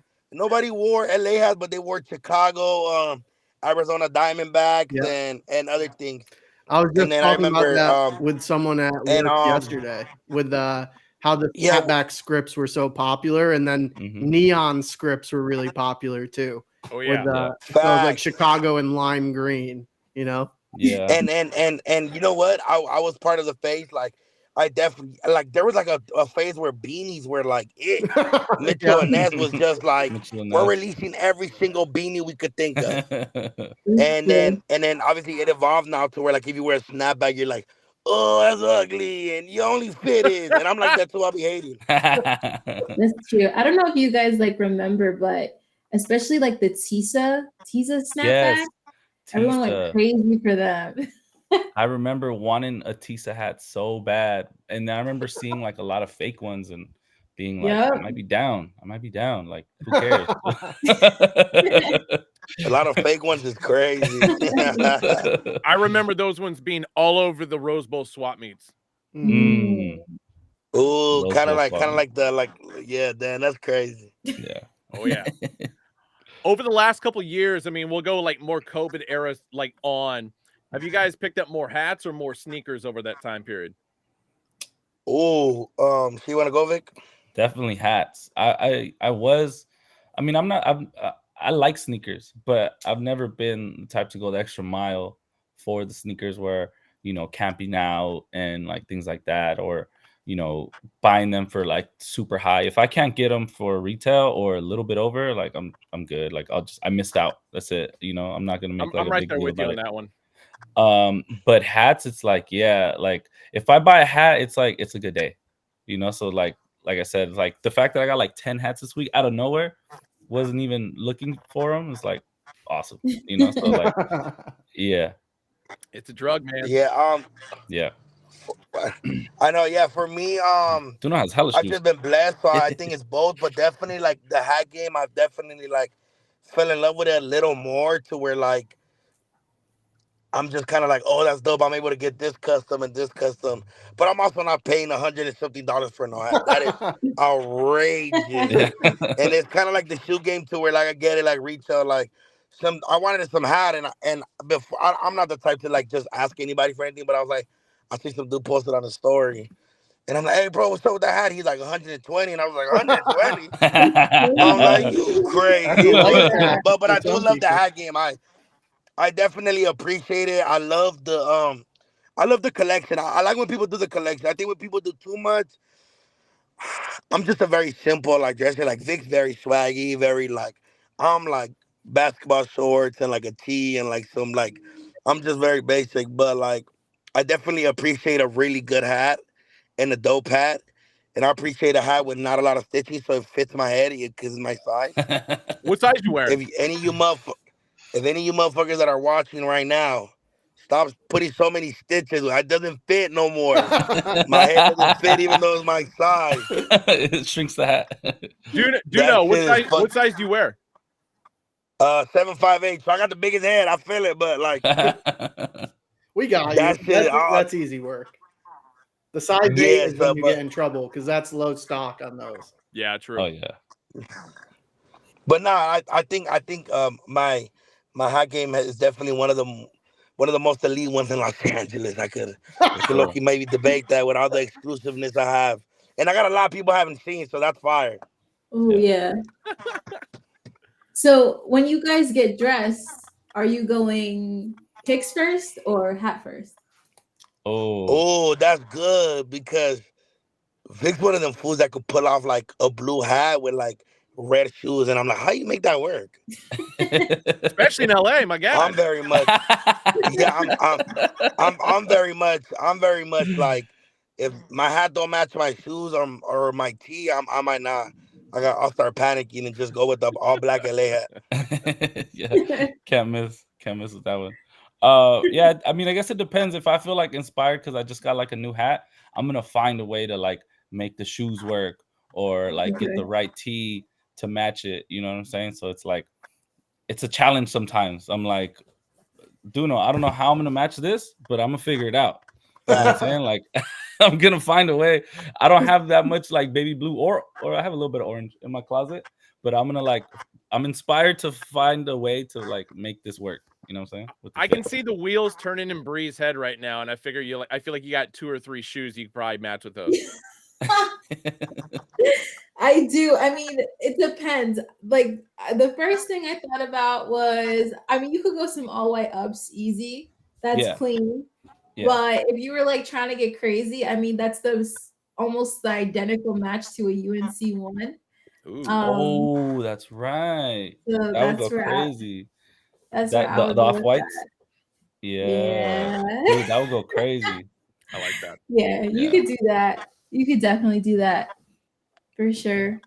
LA hats, but they wore Chicago, Arizona Diamondbacks, Yeah. and other things. I was And just then I talking about remember, that with someone at and work yesterday with how the yeah, snapback scripts were so popular, and then Mhm. neon scripts were really popular too. Oh With yeah. Yeah. so it was like facts. Chicago and lime green, you know. Yeah. And you know what? I was part of the phase. Like I definitely like there was like a phase where beanies were like it. Yeah. Mitchell and Ness was just like Mitchell and we're Ness. releasing every single beanie we could think of. it's true. And then obviously it evolved now to where like if you wear a snapback, you're like, oh, that's ugly, and you only fit is. And I'm like, that's who I be hating. That's true. I don't know if you guys like remember, but especially like the Tisa snapback, Yes. everyone went Tisa. crazy for them. I remember wanting a Tisa hat so bad. And I remember seeing like a lot of fake ones and being like, Yep. I might be down. I might be down. Like, who cares? A lot of fake ones is crazy. I remember those ones being all over the Rose Bowl swap meets. Mm, Ooh, Rose kind of Bowl like swap meet. yeah, Dan, that's crazy. Yeah. Oh yeah. Over the last couple years, I mean, we'll go like more COVID era like on. Have you guys picked up more hats or more sneakers over that time period? Ooh, so you want to go, Vic? Definitely hats. I mean, I like sneakers, but I've never been the type to go the extra mile for the sneakers where, camping out and like things like that, or, buying them for like super high. If I can't get them for retail or a little bit over, like I'm good. Like I missed out. That's it. I'm not going to make like I'm a right big there deal with you about on it. that one. But hats, it's like, yeah, like if I buy a hat, it's like it's a good day, so like I said, like the fact that I got like 10 hats this week out of nowhere, wasn't even looking for them, is like awesome, so like yeah. It's a drug, man. Yeah, Yeah. I know. Yeah, for me, Duno has hella I've shoes. just been blessed, so I think it's both. But definitely, like the hat game, I've definitely like fell in love with it a little more to where like I'm just kind of like, oh, that's dope. I'm able to get this custom and this custom, but I'm also not paying $150 for no hat. That is outrageous. Yeah. And it's kind of like the shoe game too, where like I get it like retail, like I wanted some hat, and before I'm not the type to like just ask anybody for anything, but I was like, I see some dude posted on the story, and I'm like, hey bro, what's up with that hat? He's like 120, and I was like 120. I'm like, you That's a crazy, light but hat but for I do some love the people. hat game. I definitely appreciate it. I love the collection. I like when people do the collection. I think when people do too much, I'm just a very simple like dresser. Like Vic's very swaggy, very like I'm like basketball shorts and like a tee and like some like I'm just very basic. But like I definitely appreciate a really good hat and a dope hat. And I appreciate a hat with not a lot of stitching, so it fits my head because it's my size. What size you wearing? If any of you motherfuckers that are watching right now, stop putting so many stitches. It doesn't fit no more. My head doesn't fit even though it's my size. It shrinks the hat. Do That know shit is what size do you wear? 7'5". So I got the biggest head. I feel it, but like We got you. that shit. That's easy work. The size 8 Yeah, is so when you get in trouble because that's low stock on those. Yeah, true. Oh yeah. But nah, I think my hat game is definitely one of the most elite ones in Los Angeles. I could Sure. look maybe debate that with all the exclusiveness I have, and I got a lot of people I haven't seen, so that's fire. Oh Yeah. yeah. So when you guys get dressed, are you going pics first or hat first? Oh. Oh, that's good because Vic's one of them fools that could pull off like a blue hat with like red shoes, and I'm like, how you make that work? Especially in LA, my I'm God. very much, yeah, I'm very much like if my hat don't match my shoes or my tee, I might not. I'll start panicking and just go with the all black LA hat. Yeah, can't miss with that one. Yeah, I mean, I guess it depends. If I feel like inspired because I just got like a new hat, I'm gonna find a way to like make the shoes work or like get Okay. the right tee to match it. You know what I'm saying? So it's like it's a challenge sometimes. I'm like, Duno, I don't know how I'm gonna match this, but I'm gonna figure it out. You know what I'm Facts. saying? Like I'm gonna find a way. I don't have that much like baby blue or I have a little bit of orange in my closet, but I'm inspired to find a way to like make this work. You know what I'm saying? With the I can fit. see the wheels turning in Bree's head right now, and I figure I feel like you got 2 or 3 shoes you could probably match with those. I do. I mean, it depends. Like the first thing I thought about was, I mean, you could go some all white ups easy. That's Yeah, clean. yeah. But if you were like trying to get crazy, I mean, that's almost the identical match to a UNC one. Ooh. Oh, that's right. So That would go that's where I crazy. that's where That I the would go off with whites. that. Yeah, Yeah. dude, that would go crazy. I like that. Yeah, you Yeah, could do that. You could definitely do that for sure.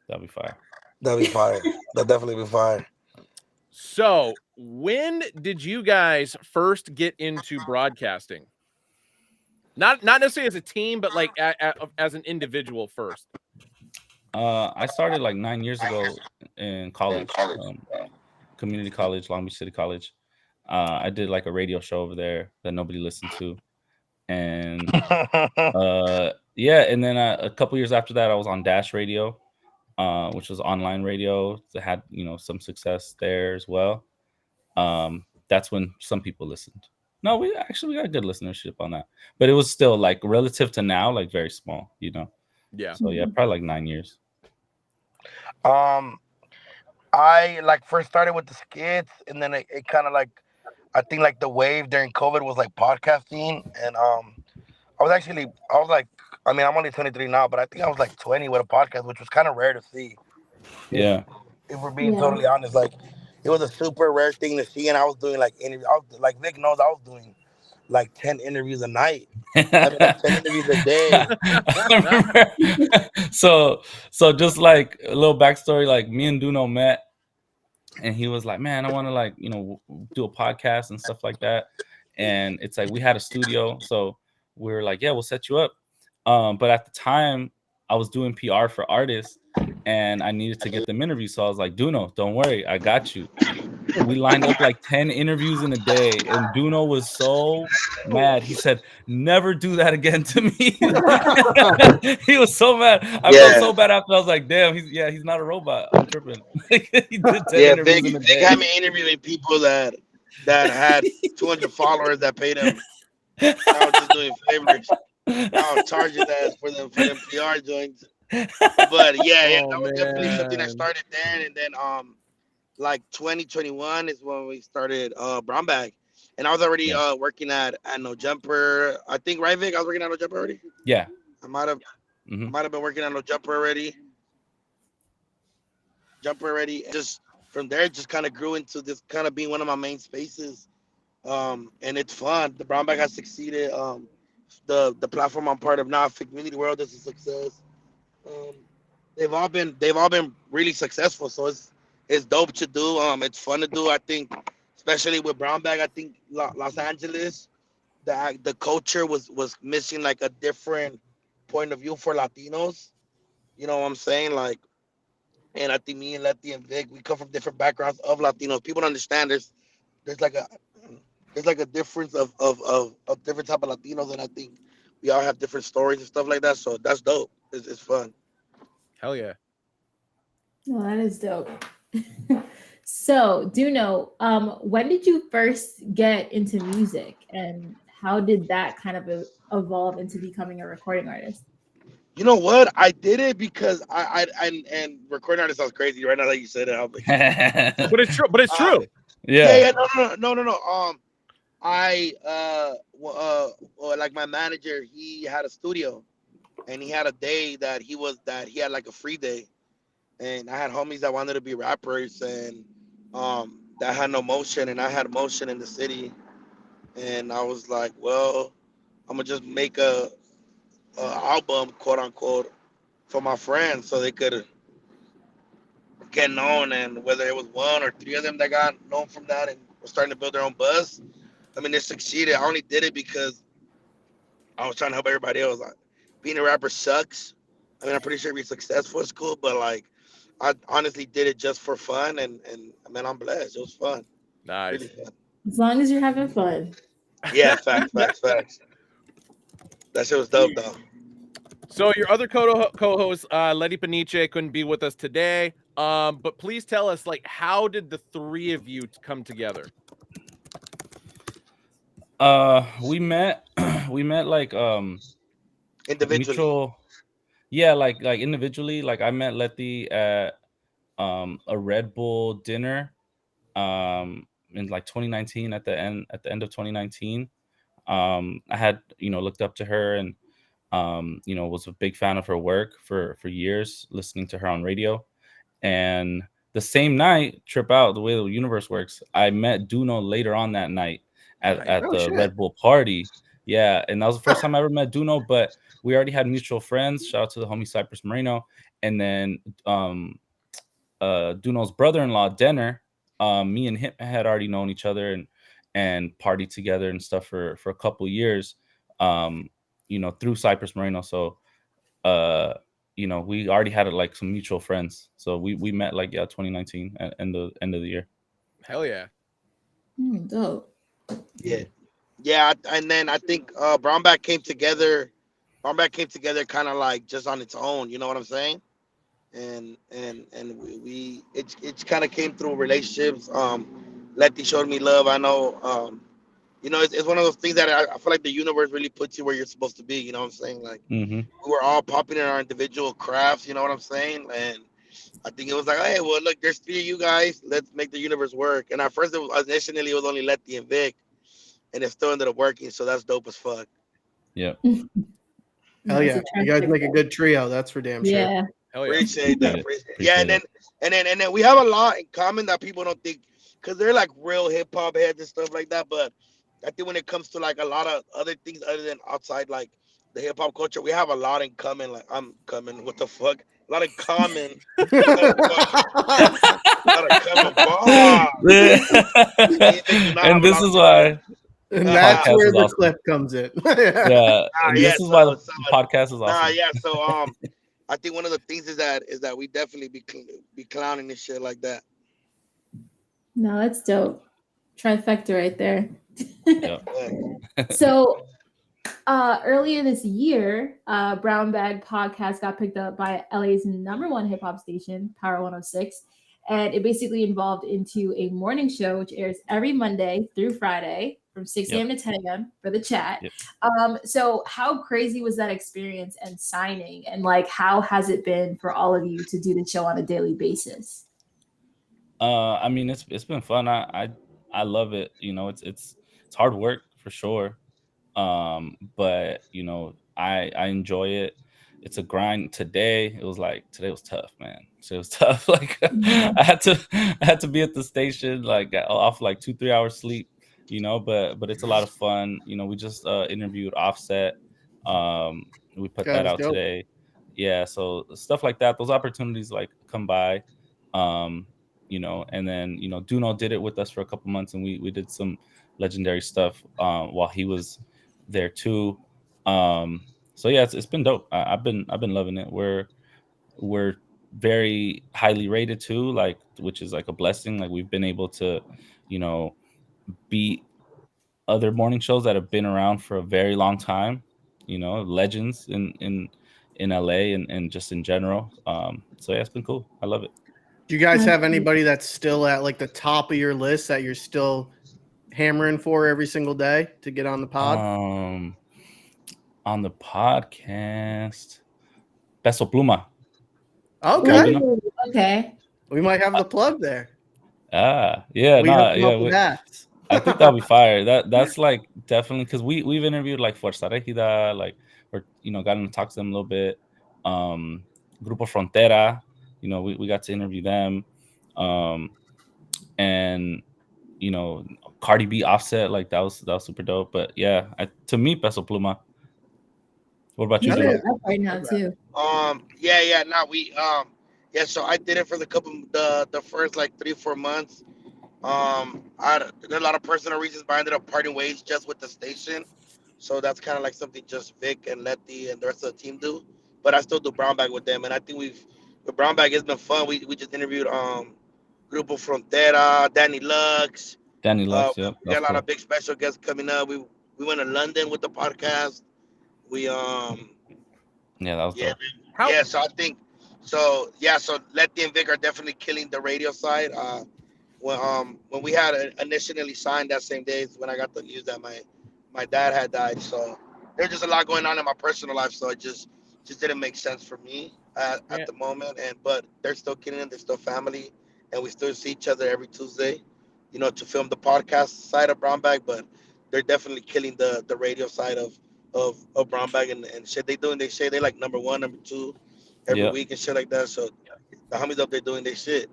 that'd be fire. That'd be fire. That'd definitely be fire. So, when did you guys first get into broadcasting? Not necessarily as a team, but like as an individual first. I started like 9 years ago in college, community college, Long Beach City College. I did like a radio show over there that nobody listened to, and yeah, and then a couple years after that, I was on Dash Radio, which was online radio that had some success there as well. That's when some people listened. No, we got good listenership on that, but it was still like relative to now, like very small. Yeah. So yeah, probably like 9 years. um, I like first started with the skits, and then it kind of like I think like the wave during COVID was like podcasting, and I was like, I mean, I'm only 23 now, but I think I was like 20 with a podcast, which was kind of rare to see. If Yeah. if we're being Yeah. totally honest, like it was a super rare thing to see, and I was doing like interviews. Like Vic knows, I was doing like 10 interviews a night. I mean, like 10 interviews a day. I remember. So just like a little backstory, like me and Duno met, and he was like, "Man, I want to like do a podcast and stuff like that." And it's like we had a studio, so we were like, "Yeah, we'll set you up." But at the time, I was doing PR for artists, and I needed to get them interviews. So I was like, "Duno, don't worry, I got you." We lined up like 10 interviews in a day, and Duno was so mad. He said, "Never do that again to me." He was so mad. I felt Yeah, so bad after. I was like, "Damn, he's not a robot. I'm tripping." He did 10 yeah. interviews Vic, in a Vic day. had me interviewing people that had 200 followers that paid him. And I was just doing favors. I was charging that for them PR joints. But yeah, Oh that was definitely something I man. started there, and then like 2021 is when we started Brown Bag, and I was already Yeah. working at No Jumper. I think, right, Vic? I was working at No Jumper already. Yeah. I might have I Hmm. might have been working at No Jumper already. And just from there, just kind of grew into this kind of being one of my main spaces. And it's fun. The Brown Bag has succeeded. The platform I'm part of now, Community World, is a success. Um, they've all been really successful. So it's dope to do. It's fun to do. I think, especially with Brown Bag, I think Los Angeles, the culture was missing like a different point of view for Latinos. You know what I'm saying? Like, and I think me and Letty and Vic, we come from different backgrounds of Latinos. People don't understand there's like a there's like a difference of different type of Latinos, and I think we all have different stories and stuff like that. So that's dope. It's fun. Hell yeah. Well, that is dope. So, Duno, when did you first get into music, and how did that kind of evolve into becoming a recording artist? You know what? I did it because and recording artist sounds crazy right now that you said it. I'm like, But it's true. But it's uh, true. yeah, Yeah. yeah, no. I like my manager, he had a studio, and he had a day that he had like a free day, and I had homies that wanted to be rappers, and that had no motion, and I had motion in the city, and I was like, well, I'm gonna just make a album, quote unquote, for my friends so they could get known, and whether it was one or three of them that got known from that and were starting to build their own buzz. I mean, they succeeded. I only did it because I was trying to help everybody else. Like, being a rapper sucks. I mean, I'm pretty sure being successful is cool, but like, I honestly did it just for fun, and I mean, I'm blessed. It was fun, really Nice. fun. As long as you're having fun. Yeah, facts. That shit was dope though. So your other co-host, Letty Paniche, couldn't be with us today. But please tell us, like, how did the three of you come together? We met we met like Individually. mutual, yeah, like individually. Like I met Letty at a Red Bull dinner in like 2019, at the end of 2019. I had, looked up to her, and was a big fan of her work for years, listening to her on radio. And the same night, trip out, the way the universe works, I met Duno later on that night at, Nice. at Oh the shit. Red Bull party. Yeah, and that was the first time I ever met Duno, but we already had mutual friends. Shout out to the homie Cypress Moreno. And then Duno's brother-in-law, Denner, me and him had already known each other, and partied together and stuff for a couple years, through Cypress Moreno. So we already had like some mutual friends. So we met like 2019 at end of the year. Hell yeah. Dope. Yeah, yeah, and then I think Brownback came together. Brownback came together kind of like just on its own. You know what I'm saying? And we it kind of came through relationships. Letty showed me love. I know. It's one of those things that I feel like the universe really puts you where you're supposed to be. You know what I'm saying? Like, Mm-hmm. we were all popping in our individual crafts. You know what I'm saying? And I think it was like, hey, well, look, there's three of you guys. Let's make the universe work. And at first, initially it was only Letty and Vic, and it still ended up working. So that's dope as fuck. Yeah. Hell That's yeah. a You guys make a trifecta. good trio. That's for damn sure. Yeah. Hell yeah. Appreciate that. Yeah, Appreciate it. and then we have a lot in common that people don't think, because they're like real hip hop heads and stuff like that. But I think when it comes to like a lot of other things other than outside like the hip hop culture, we have a lot in common. Like, I'm coming. What the fuck? A lot in common. A lot of common bars. You think do not And have a this lot of is why And the that's podcast where is the awesome. clip comes in. Yeah, and yeah. this is why the So podcast is awesome. yeah. So I think one of the things is that we definitely be clowning this shit like that. No, that's dope. Trifecta right there. Yeah. Yeah. So earlier this year, Brown Bag Podcast got picked up by LA's number one hip hop station, Power 106. And it basically involved into a morning show, which airs every Monday through Friday from 6 Yep. a.m. to 10 a.m. for the chat. Yep. So how crazy was that experience and signing? And like, how has it been for all of you to do the show on a daily basis? I mean, it's been fun. I love it. It's hard work for sure. But I enjoy it. It's a grind. Today was tough, man. So it was tough. Like Yeah. I had to be at the station, like off like 2-3 hours sleep, but it's a lot of fun. We just interviewed Offset. We put God, that it's out dope. today. Yeah, so stuff like that, those opportunities like come by. Um, and then Duno did it with us for a couple months, and we did some legendary stuff while he was there too. So yeah, it's been dope. I've been loving it. We're very highly rated too, like, which is like a blessing. Like, we've been able to, you know, beat other morning shows that have been around for a very long time. Legends in LA and just in general. So yeah, it's been cool. I love it. Do you guys have anybody that's still at like the top of your list that you're still hammering for every single day to get on the pod? On the podcast, Peso Pluma. Okay. Ooh, okay. We might have the plug there. Yeah, We hooked him up with hats. I think that'll be fire. That's like definitely because we've interviewed like Fuerza Regida, like, or gotten to talk to them a little bit. Grupo Frontera, we got to interview them. And Cardi B, Offset, like that was super dope. But yeah, to me, Peso Pluma. What about you, He's Joe? really up right now too. So I did it for the first like 3-4 months. There are a lot of personal reasons, but I ended up parting ways just with the station. So that's kind of like something just Vic and Letty and the rest of the team do. But I still do brown bag with them, and I think with brown bag it's been fun. We just interviewed Grupo Frontera, Danny Lux. Danny Lux, yep. We got a lot of big special guests coming up. We went to London with the podcast. We Yeah, that was dope. So I think so Letty and Vic are definitely killing the radio side. When we had initially signed that same day is when I got the news that my dad had died. So there's just a lot going on in my personal life. So it just didn't make sense for me at the moment. But they're still killing it. They're still family, and we still see each other every Tuesday, to film the podcast side of Brown Bag. But they're definitely killing the radio side of Brown Bag and shit. They like number 1, number 2 every week and shit like that. So the homies up there doing their shit.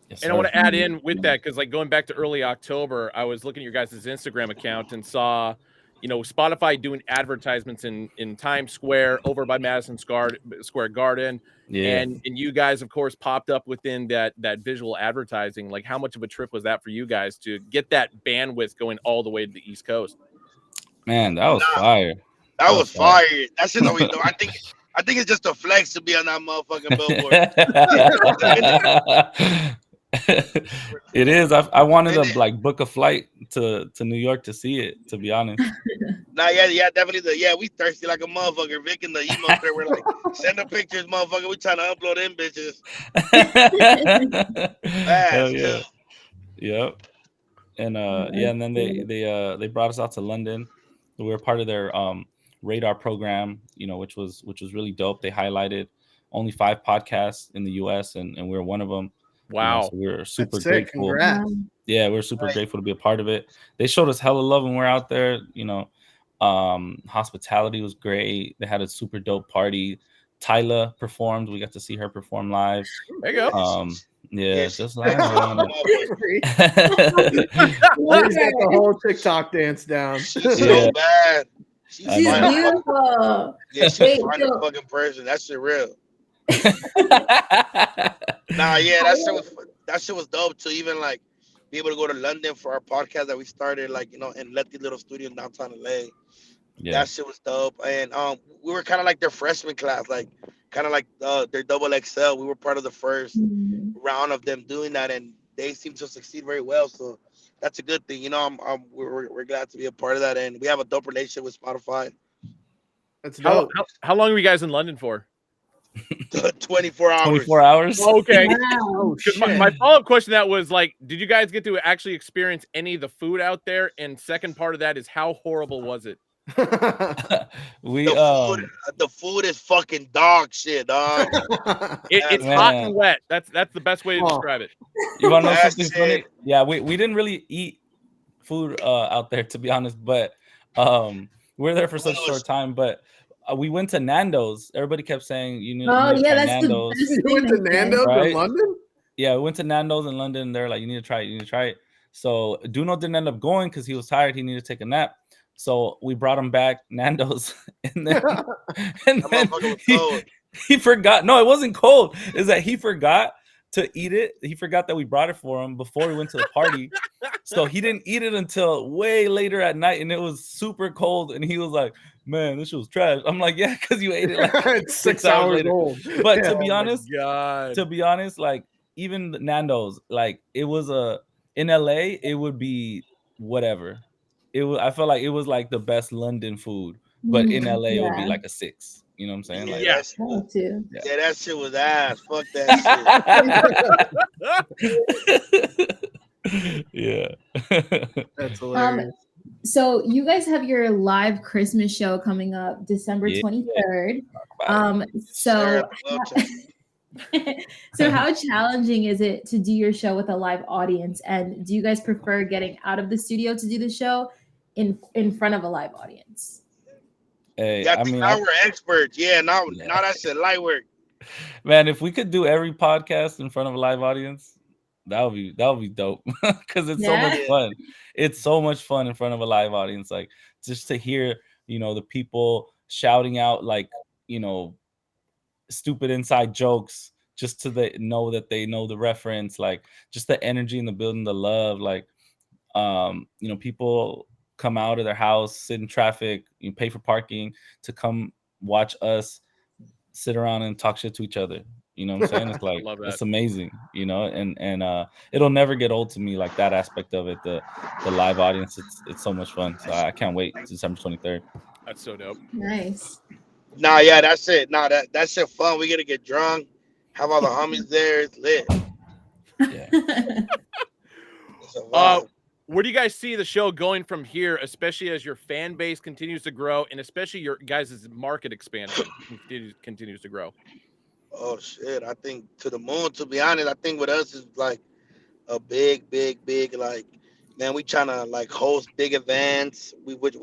Yes, and I want to add in with that because, like, going back to early October, I was looking at your guys' Instagram account and saw, Spotify doing advertisements in Times Square over by Madison Square Garden. Yeah. And you guys, of course, popped up within that visual advertising. Like, how much of a trip was that for you guys to get that bandwidth going all the way to the East Coast? Man, that was fire. That was fire. That shit always do. I think it's just a flex to be on that motherfucking billboard. It is. I wanted to like book a flight to New York to see it, to be honest. Definitely. We thirsty like a motherfucker. Vic and the emo there were like, send the pictures, motherfucker. We trying to upload them bitches. Hell yeah. Yep. And and then they brought us out to London. We were part of their radar program, which was really dope. They highlighted only 5 podcasts in the US and we're one of them. Wow. So we're super grateful. Congrats. Yeah, we're super grateful to be a part of it. They showed us hella love when we're out there. Hospitality was great. They had a super dope party. Tyla performed. We got to see her perform live. There you go. Just like she's got the whole TikTok dance down. She's so bad. She's beautiful. Yeah, she's a fucking person. That shit real. That shit was dope to even like be able to go to London for our podcast that we started, like, in Letty little studio in downtown LA. Yeah. That shit was dope. And we were kind of like their freshman class, like kind of like their double XL. We were part of the first round of them doing that, and they seem to succeed very well. So that's a good thing. We're glad to be a part of that, and we have a dope relationship with Spotify. That's dope. How long were you guys in London for? 24 hours. 24 hours. Okay. Wow. My follow-up question to that was like, did you guys get to actually experience any of the food out there? And second part of that is, how horrible was it? The food is fucking dog shit, dog. It's hot and wet. That's the best way to describe it. You want to know something funny? Yeah, we didn't really eat food out there, to be honest, but we were there for such a short time. But we went to Nando's. Everybody kept saying you need to try Nando's. You went to Nando's in London? Yeah, we went to Nando's in London. They're like, you need to try it. So Duno didn't end up going because he was tired. He needed to take a nap. So we brought him back Nando's, and then he forgot. No, it wasn't cold. Is that he forgot to eat it. He forgot that we brought it for him before we went to the party. So he didn't eat it until way later at night, and it was super cold. And he was like, "Man, this shit was trash." I'm like, "Yeah, because you ate it like 6 hours later." Old. But to be honest, like even Nando's, like it was in LA, it would be whatever. I felt like it was like the best London food, but in LA it would be like a 6. You know what I'm saying? Like, Yeah. Oh, too. Yeah, that shit was ass. Fuck that shit. yeah. That's hilarious. So you guys have your live Christmas show coming up December Yeah. 23rd. About So Sure, so how challenging is it to do your show with a live audience? And do you guys prefer getting out of the studio to do the show in front of a live audience? Hey, yeah, I I think mean, now we're experts. Yeah, now that shit light work. man, if we could do every podcast in front of a live audience, that would be dope. Because it's so much Yeah. fun. It's so much fun in front of a live audience. Like, just to hear, the people shouting out, like, stupid inside jokes, just to know that they know the reference, like, just the energy in the building, the love, like, people come out of their house, sit in traffic, you pay for parking to come watch us sit around and talk shit to each other. You know what I'm saying? It's like, love that. it's amazing, and it'll never get old to me, like, that aspect of it, the live audience. It's so much fun. So I can't wait. December 23rd. That's so dope. Nice. Nah, yeah, that's it. Nah, that shit fun. We gotta get drunk, have all the homies there. It's lit. Yeah. It's a vibe. Where do you guys see the show going from here, especially as your fan base continues to grow and especially your guys' market expansion continues to grow? Oh shit! I think to the moon. To be honest, I think with us is like a big, like, man, we trying to like host big events. Which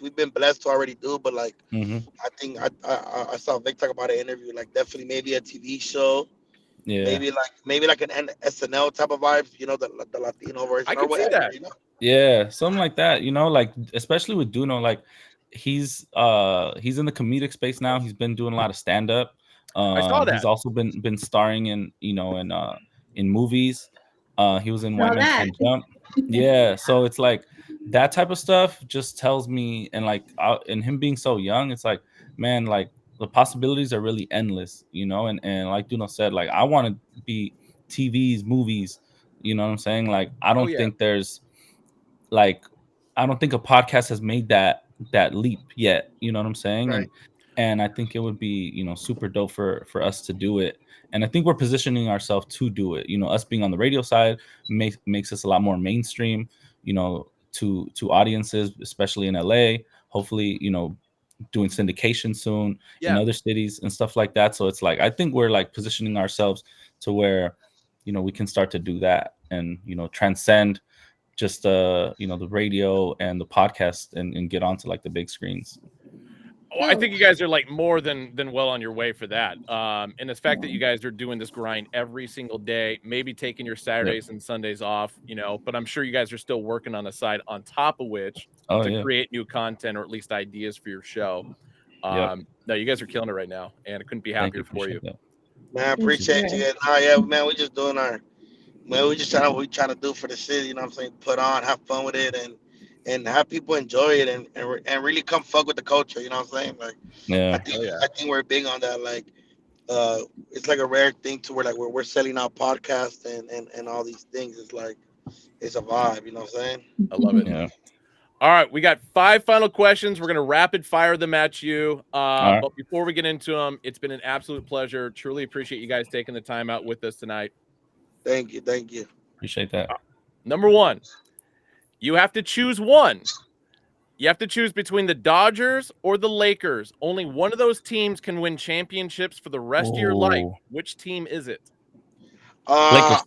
we've been blessed to already do. But like, Mm-hmm. I think I saw Vic talk about an interview. Like, definitely maybe a TV show. Yeah. Maybe like an SNL type of vibes. The Latino version. I or can see whatever, that. Yeah, something like that, like, especially with Duno, like, he's in the comedic space now. He's been doing a lot of stand up. I saw that. He's also been starring in in movies. He was in White Saw Man that. Can't Jump. Yeah, so it's like that type of stuff just tells me, and like, and him being so young, it's like, man, like, the possibilities are really endless, and like Duno said, like, I want to be TVs, movies, you know what I'm saying? Like, I don't think there's, like, I don't think a podcast has made that leap yet. You know what I'm saying? Right. And I think it would be, super dope for us to do it. And I think we're positioning ourselves to do it. Us being on the radio side makes us a lot more mainstream, to audiences, especially in LA. Hopefully, doing syndication soon in other cities and stuff like that. So it's like, I think we're like positioning ourselves to where, we can start to do that and, transcend just the radio and the podcast and get onto like the big screens. Oh, I think you guys are like more than well on your way for that. And the fact that you guys are doing this grind every single day, maybe taking your Saturdays and Sundays off, but I'm sure you guys are still working on the side on top of which to create new content or at least ideas for your show. No, you guys are killing it right now, and I couldn't be happier for you. That. Man, I appreciate you. Yeah, man, we just doing we just trying to do for the city. You know what I'm saying? Put on, have fun with it, and have people enjoy it, and really come fuck with the culture. You know what I'm saying? Like, yeah, I think we're big on that. Like, it's like a rare thing to where like we're selling out podcasts and all these things. It's like, it's a vibe. You know what I'm saying? I love it. Yeah. All right, we got 5 final questions. We're gonna rapid fire them at you. Right. But before we get into them, it's been an absolute pleasure. Truly appreciate you guys taking the time out with us tonight. Thank you. Appreciate that. Number 1, you have to choose one. You have to choose between the Dodgers or the Lakers. Only one of those teams can win championships for the rest of your life. Which team is it? Lakers.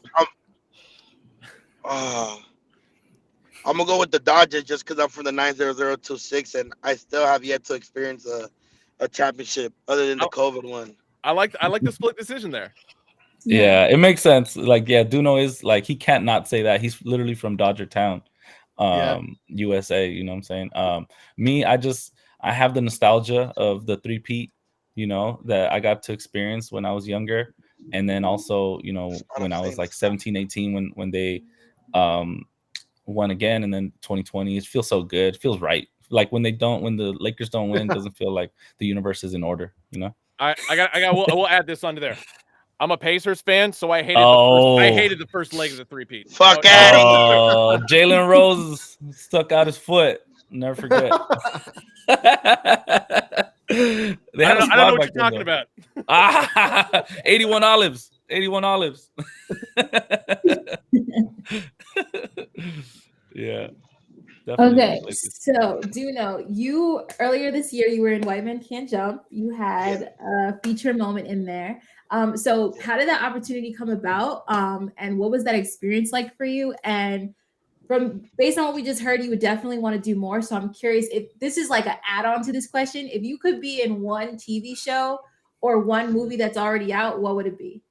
I'm gonna go with the Dodgers just because I'm from the 90026 and I still have yet to experience a championship other than the COVID one. I like the split decision there. Yeah, it makes sense. Like, yeah, Duno is like, he can't not say that. He's literally from Dodger Town, USA. You know what I'm saying? Me, I have the nostalgia of the three-peat, that I got to experience when I was younger, and then also, when I was like 17, 18, when they won again, and then 2020. It feels so good. It feels right. Like when the Lakers don't win, it doesn't feel like the universe is in order. We'll add this onto there. I'm a Pacers fan, so I hated the first leg of the three-peat. Fuck out of here. Jalen Rose stuck out his foot. Never forget. They I had don't a know, I don't know squad what back you're talking then, about. though. Ah, 81 olives. 81 olives. Yeah, definitely those Okay, places. so do you know you earlier this year you were in White Men Can't Jump. You had a feature moment in there. So how did that opportunity come about? And what was that experience like for you? And from based on what we just heard, you would definitely want to do more. So I'm curious if this is like an add-on to this question. If you could be in one TV show or one movie that's already out, what would it be?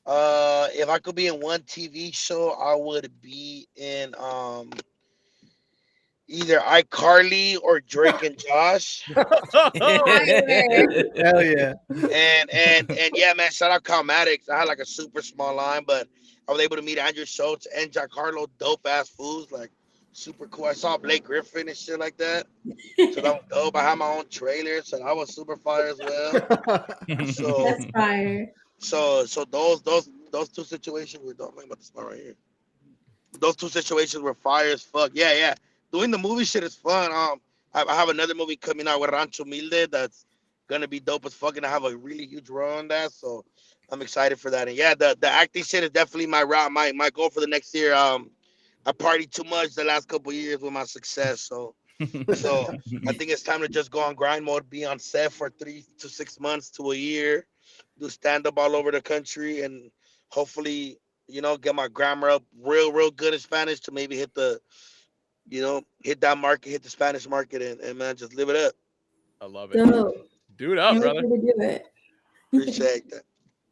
If I could be in one TV show, I would be in either iCarly or Drake and Josh. Fire. Hell yeah. And yeah, man, shout out Calmatics. I had like a super small line, but I was able to meet Andrew Schultz and Giancarlo, dope ass fools, like super cool. I saw Blake Griffin and shit like that. So that was dope. I had my own trailer, so that was super fire as well. So That's fire. so those two situations were dope. I'm about to spot right here. Those two situations were fire as fuck. Yeah, yeah. Doing the movie shit is fun. I have another movie coming out with Rancho Milde that's gonna be dope as fuck, and I have a really huge role on that. So I'm excited for that. And yeah, the acting shit is definitely my route, my goal for the next year. I partied too much the last couple of years with my success, so I think it's time to just go on grind mode, be on set for 3 to 6 months to a year, do stand up all over the country, and hopefully, get my grammar up real good in Spanish to maybe hit that market, hit the Spanish market, and man, just live it up. I love it. So Do it up, can't wait brother. for you to do it. Appreciate that.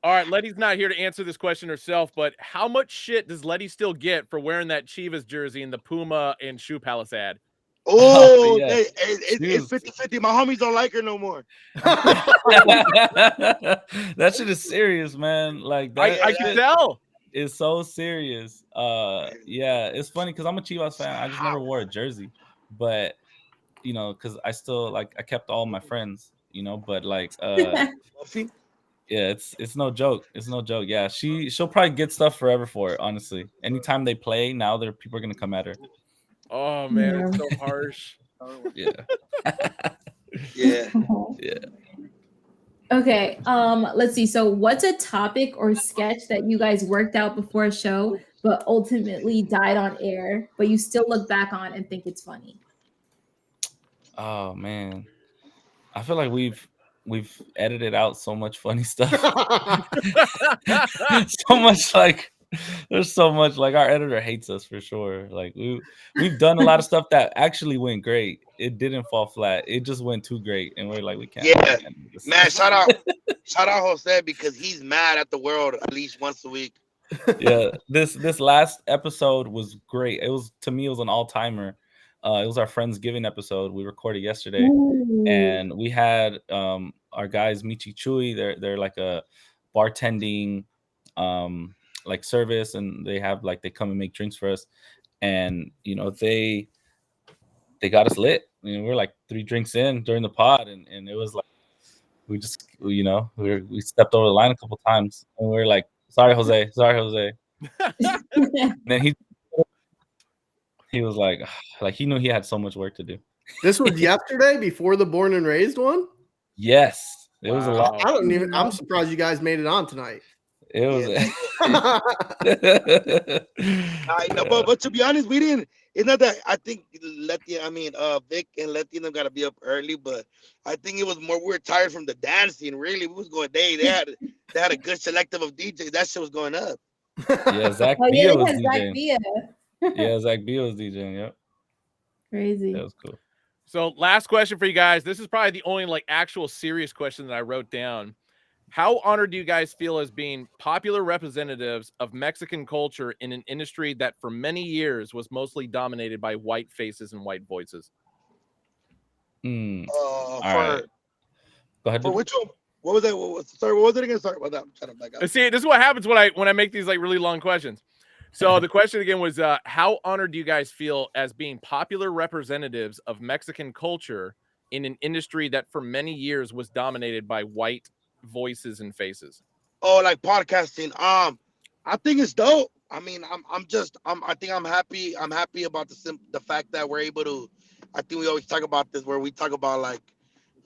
All right, Letty's not here to answer this question herself, but how much shit does Letty still get for wearing that Chivas jersey in the Puma and Shoe Palace ad? Oh Oh, yeah, it's shoes. 50-50. My homies don't like her no more. That shit is serious, man. Like I that can shit tell. is so serious. Yeah, it's funny because I'm a Chivas fan. I just never How? wore a jersey, but because I still like I kept all my friends, but like Fluffy? yeah, it's no joke. It's no joke. Yeah, she'll probably get stuff forever for it. Honestly, anytime they play now, people are gonna come at her. Oh man, Yeah. it's so harsh. Yeah, Yeah. yeah. Okay, let's see. So what's a topic or sketch that you guys worked out before a show but ultimately died on air, but you still look back on and think it's funny? Oh man, I feel like we've edited out so much funny stuff. So much like there's so much like our editor hates us for sure. Like we've done a lot of stuff that actually went great. It didn't fall flat. It just went too great, and we're like we Yeah. can't do this. Man, shout out Jose because he's mad at the world at least once a week. Yeah, this last episode was great. It was to me it was an all timer. It was our Friendsgiving episode. We recorded yesterday, Ooh. and we had our guys Michi Chui. They're like a bartending like service, and they have like they come and make drinks for us, and they got us lit. We're like 3 drinks in during the pod, and it was like we just we stepped over the line a couple times, and we were like, sorry Jose. And then he was like he knew he had so much work to do. This was yesterday before the born and raised one. Yes, it was a lot. Wow. I don't even. I'm surprised you guys made it on tonight. It was. I know, but to be honest, we didn't. It's not that I think Vic and Latino got to be up early, but I think it was more we were tired from the dancing. Really, we was going. They had a good selective of DJs. That shit was going up. Yeah, Zach Oh yeah, Bia they was had Zach DJing. Bia. Yeah, Zach Bia was DJing. Yep, Crazy. that was cool. So last question for you guys. This is probably the only like actual serious question that I wrote down. How honored do you guys feel as being popular representatives of Mexican culture in an industry that for many years was mostly dominated by white faces and white voices? All For right, go ahead. for which one? What was that? Sorry, what was it again? Sorry about that. I'm trying to back up. See, this is what happens when I make these like really long questions. So the question again was, how honored do you guys feel as being popular representatives of Mexican culture in an industry that for many years was dominated by white voices and faces? Oh, like podcasting. I think it's dope. I mean, I think I'm happy. I'm happy about the fact that we're able to. I think we always talk about this where we talk about like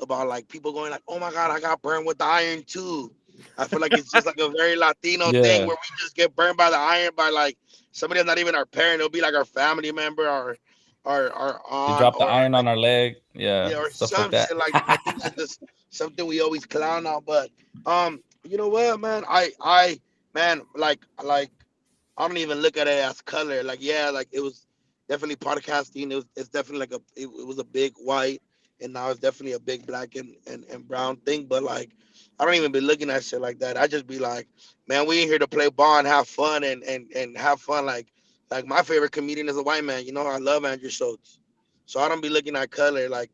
about like people going like, "Oh my God, I got burned with the iron too." I feel like it's just like a very Latino thing Yeah. where we just get burned by the iron by like somebody that's not even our parent. It'll be like our family member or our They aunt dropped the or iron like on our leg. Yeah, yeah or stuff like some that. shit like that. I think that's just something we always clown on. But you know what, man? I man like I don't even look at it as color. Like, yeah, like it was definitely podcasting. It's definitely like it was a big white, and now it's definitely a big black and brown thing. But like, I don't even be looking at shit like that. I just be like, man, we in here to play ball and have fun and have fun. Like my favorite comedian is a white man. You know, I love Andrew Schultz, so I don't be looking at color. Like,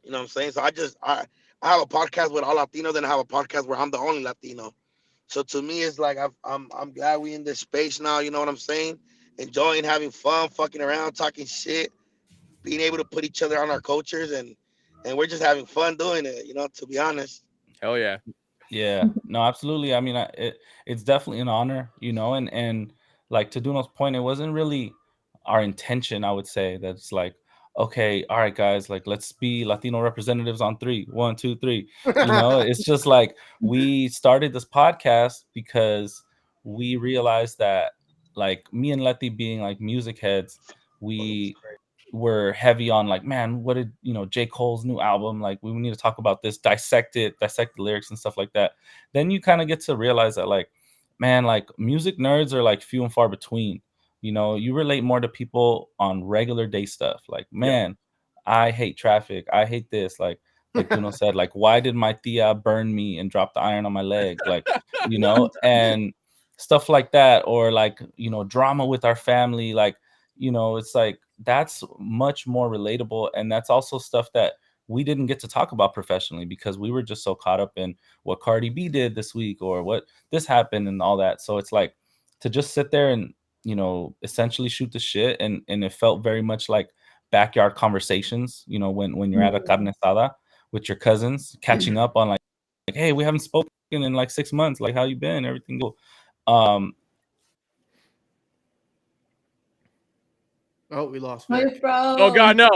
you know what I'm saying? So I have a podcast with all Latinos, and I have a podcast where I'm the only Latino. So to me, it's like I'm glad we in this space now. You know what I'm saying? Enjoying having fun, fucking around, talking shit, being able to put each other on our cultures, and we're just having fun doing it. You know, to be honest. Hell yeah. Yeah, no, absolutely. I mean, it's definitely an honor, and like to Duno's point, it wasn't really our intention. I would say that's like, okay, all right, guys, like let's be Latino representatives on three, 1, 2, 3. It's just like we started this podcast because we realized that, like me and Letty being like music heads, we were heavy on like, man, what did J. Cole's new album, like we need to talk about this, dissect the lyrics and stuff like that. Then you kind of get to realize that, like, man, like music nerds are like few and far between. You relate more to people on regular day stuff, like, man, I hate traffic, I hate this, like Duno said, like, why did my tia burn me and drop the iron on my leg, like, and stuff like that, or like, drama with our family, like, it's like that's much more relatable, and that's also stuff that we didn't get to talk about professionally because we were just so caught up in what Cardi B did this week or what this happened and all that. So it's like to just sit there and essentially shoot the shit, and it felt very much like backyard conversations, when you're at a carne asada with your cousins catching up on like, hey, we haven't spoken in like 6 months, like how you been, everything cool. Oh, we lost My Vic. bro. Oh God, no.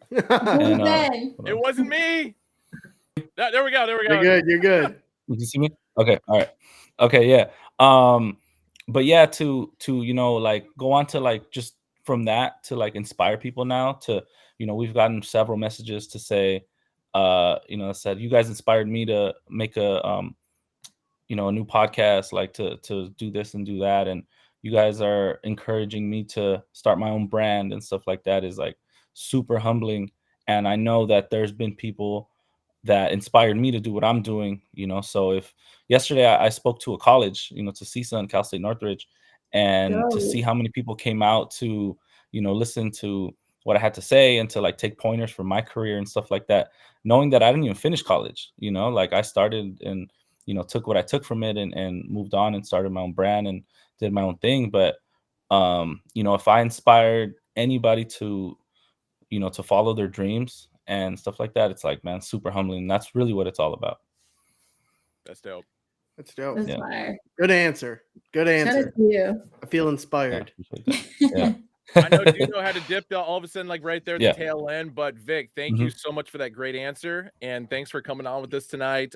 Who's And that? It wasn't me. There we go. There we You're go. good. You're good. You can see me? Okay, all right. Okay, yeah. But yeah, to like go on to like just from that to like inspire people now to, we've gotten several messages to say, said you guys inspired me to make a new podcast, like to do this and do that, and you guys are encouraging me to start my own brand and stuff like that is like super humbling. And I know that there's been people that inspired me to do what I'm doing, so if yesterday I spoke to a college, to CISA and Cal State Northridge, and to see how many people came out to listen to what I had to say and to like take pointers for my career and stuff like that, knowing that I didn't even finish college, like I started and took what I took from it and moved on and started my own brand and did my own thing. But if I inspired anybody to to follow their dreams and stuff like that, it's like, man, super humbling. And that's really what it's all about. That's dope. That's dope. That's Yeah. fire. Good answer. Good Shout out answer. to you. I feel Yeah, inspired. appreciate that. Yeah. I know Duno had to dip all of a sudden, like right there at Yeah. the tail end. But Vic, thank you so much for that great answer, and thanks for coming on with us tonight.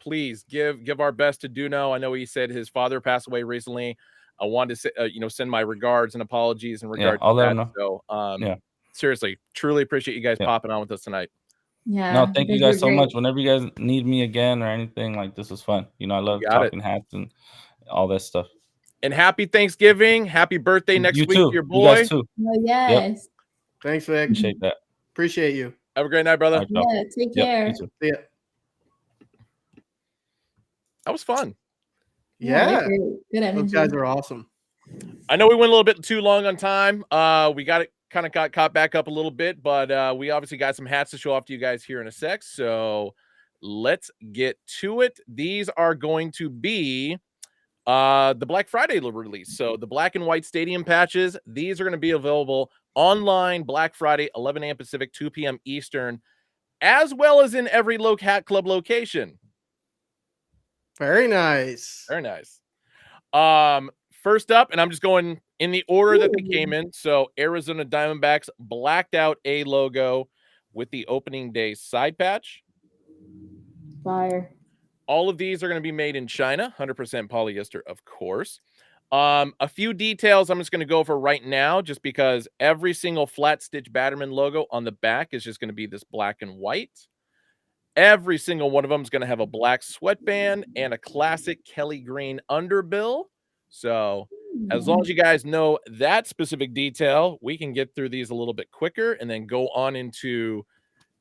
Please give our best to Duno. I know he said his father passed away recently. I wanted to say, send my regards and apologies in regard I'll to let that. him know. So, seriously, truly appreciate you guys popping on with us tonight. Yeah. No, thank you guys so great. much. Whenever you guys need me again or anything, like this was fun. I love talking hats and all that stuff. And happy Thanksgiving, happy birthday next You week too. to your You boy. guys too. Oh, yes. Thanks, Vic. Appreciate that. Appreciate you. Have a great night, brother. All right, y'all. Yeah, take Yep, care. you too. See ya. That was fun. Yeah. Great. Good energy. Those guys are awesome. I know we went a little bit too long on time. We got caught back up a little bit, but we obviously got some hats to show off to you guys here in a sec. So let's get to it. These are going to be the Black Friday release. So the black and white stadium patches, these are going to be available online Black Friday, 11 a.m. Pacific, 2 p.m. Eastern, as well as in every Hat Club location. Very nice. Very nice. First up, and I'm just going in the order that they came in. So Arizona Diamondbacks blacked out A logo with the opening day side patch. Fire. All of these are going to be made in China, 100% polyester, of course. A few details I'm just going to go over right now, just because every single flat stitch Batterman logo on the back is just going to be this black and white. Every single one of them is going to have a black sweatband and a classic Kelly green underbill. So as long as you guys know that specific detail, we can get through these a little bit quicker and then go on into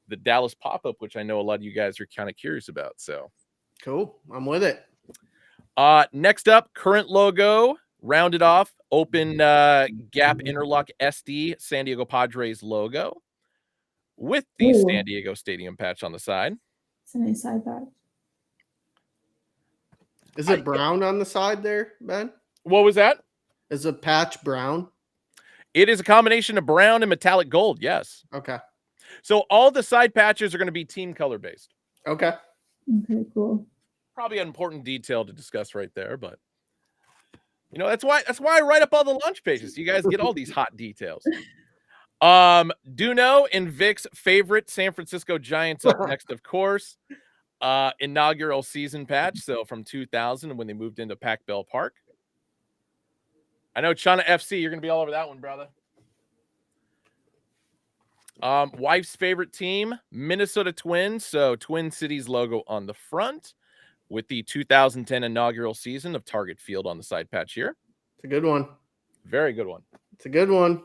the Dallas pop-up, which I know a lot of you guys are kind of curious about. So Cool. I'm with it. next up, current logo, rounded off, open gap interlock SD San Diego Padres logo with the Ooh. San Diego Stadium patch on the side. It's a nice side patch. Is it brown on the side there, Ben? What was that? Is the patch brown? It is a combination of brown and metallic gold, yes. Okay. So all the side patches are going to be team color based. Okay. Okay, cool. Probably an important detail to discuss right there, but you know, that's why I write up all the launch pages. So you guys get all these hot details. Duno and Vic's favorite San Francisco Giants up next, of course. Inaugural season patch. So from 2000 when they moved into Pac Bell Park. I know China FC, you're gonna be all over that one, brother. Wife's favorite team, Minnesota Twins. So Twin Cities logo on the front with the 2010 inaugural season of Target Field on the side patch here. It's a good one. Very good one. It's a good one.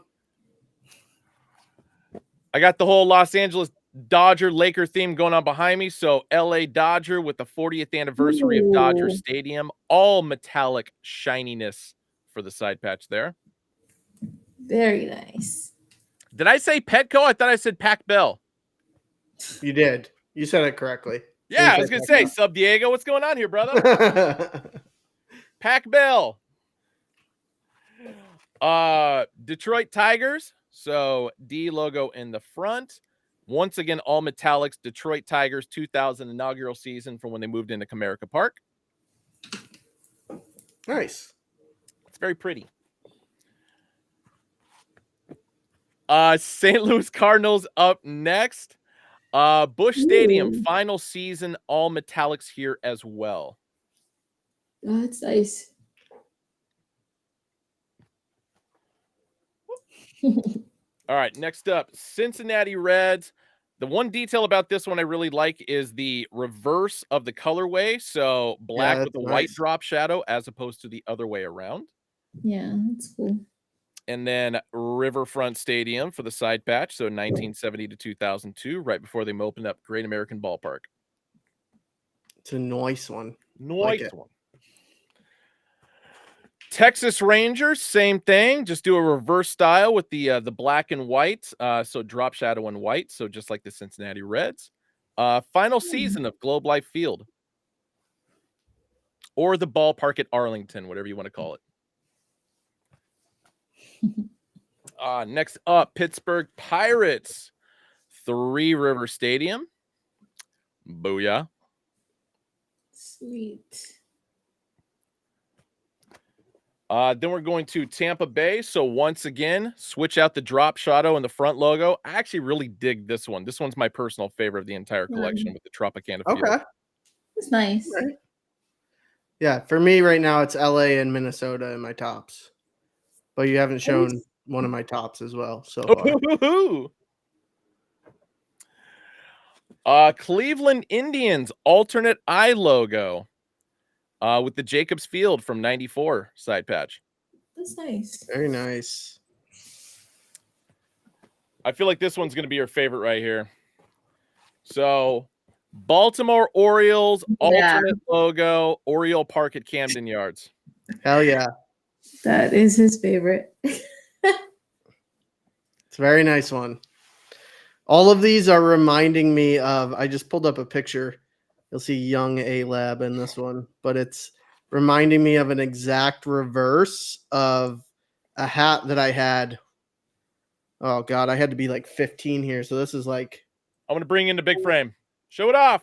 I got the whole Los Angeles Dodger Laker theme going on behind me. So LA Dodger with the 40th anniversary of Dodger Stadium, all metallic shininess for the side patch there. Very nice. Did I say Petco? I thought I said Pac Bell. You did. You said it correctly. Yeah, I was going to say, Sub Diego, what's going on here, brother? Pac Bell. Detroit Tigers. So D logo in the front. Once again, all metallics. Detroit Tigers 2000 inaugural season from when they moved into Comerica Park. Nice. It's very pretty. St. Louis Cardinals up next. Busch Stadium, final season, all metallics here as well. Oh, that's nice. All right, next up, Cincinnati Reds. The one detail about this one I really like is the reverse of the colorway. So black with a white drop shadow as opposed to the other way around. Yeah, that's cool. And then Riverfront Stadium for the side patch. So 1970 to 2002, right before they opened up Great American Ballpark. It's a nice one. Nice one. Texas Rangers, same thing. Just do a reverse style with the black and white. So drop shadow and white. So just like the Cincinnati Reds. Final season of Globe Life Field. Or the ballpark at Arlington, whatever you want to call it. Next up, Pittsburgh Pirates. Three River Stadium. Booyah. Sweet. Then we're going to Tampa Bay. So once again, switch out the drop shadow and the front logo. I actually really dig this one. This one's my personal favorite of the entire collection with the Tropicana field. Okay. That's nice. Right. Yeah, for me right now, it's LA and Minnesota in my tops. But you haven't shown one of my tops as well so far. Cleveland Indians alternate eye logo. With the Jacobs Field from 94 side patch. That's nice. Very nice. I feel like this one's going to be your favorite right here. So, Baltimore Orioles alternate logo, Oriole Park at Camden Yards. Hell yeah. That is his favorite. It's a very nice one. All of these are reminding me of, I just pulled up a picture. You'll see young A-Lab in this one, but it's reminding me of an exact reverse of a hat that I had. Oh, God, I had to be like 15 here. So this is like. I'm going to bring in the big frame. Show it off.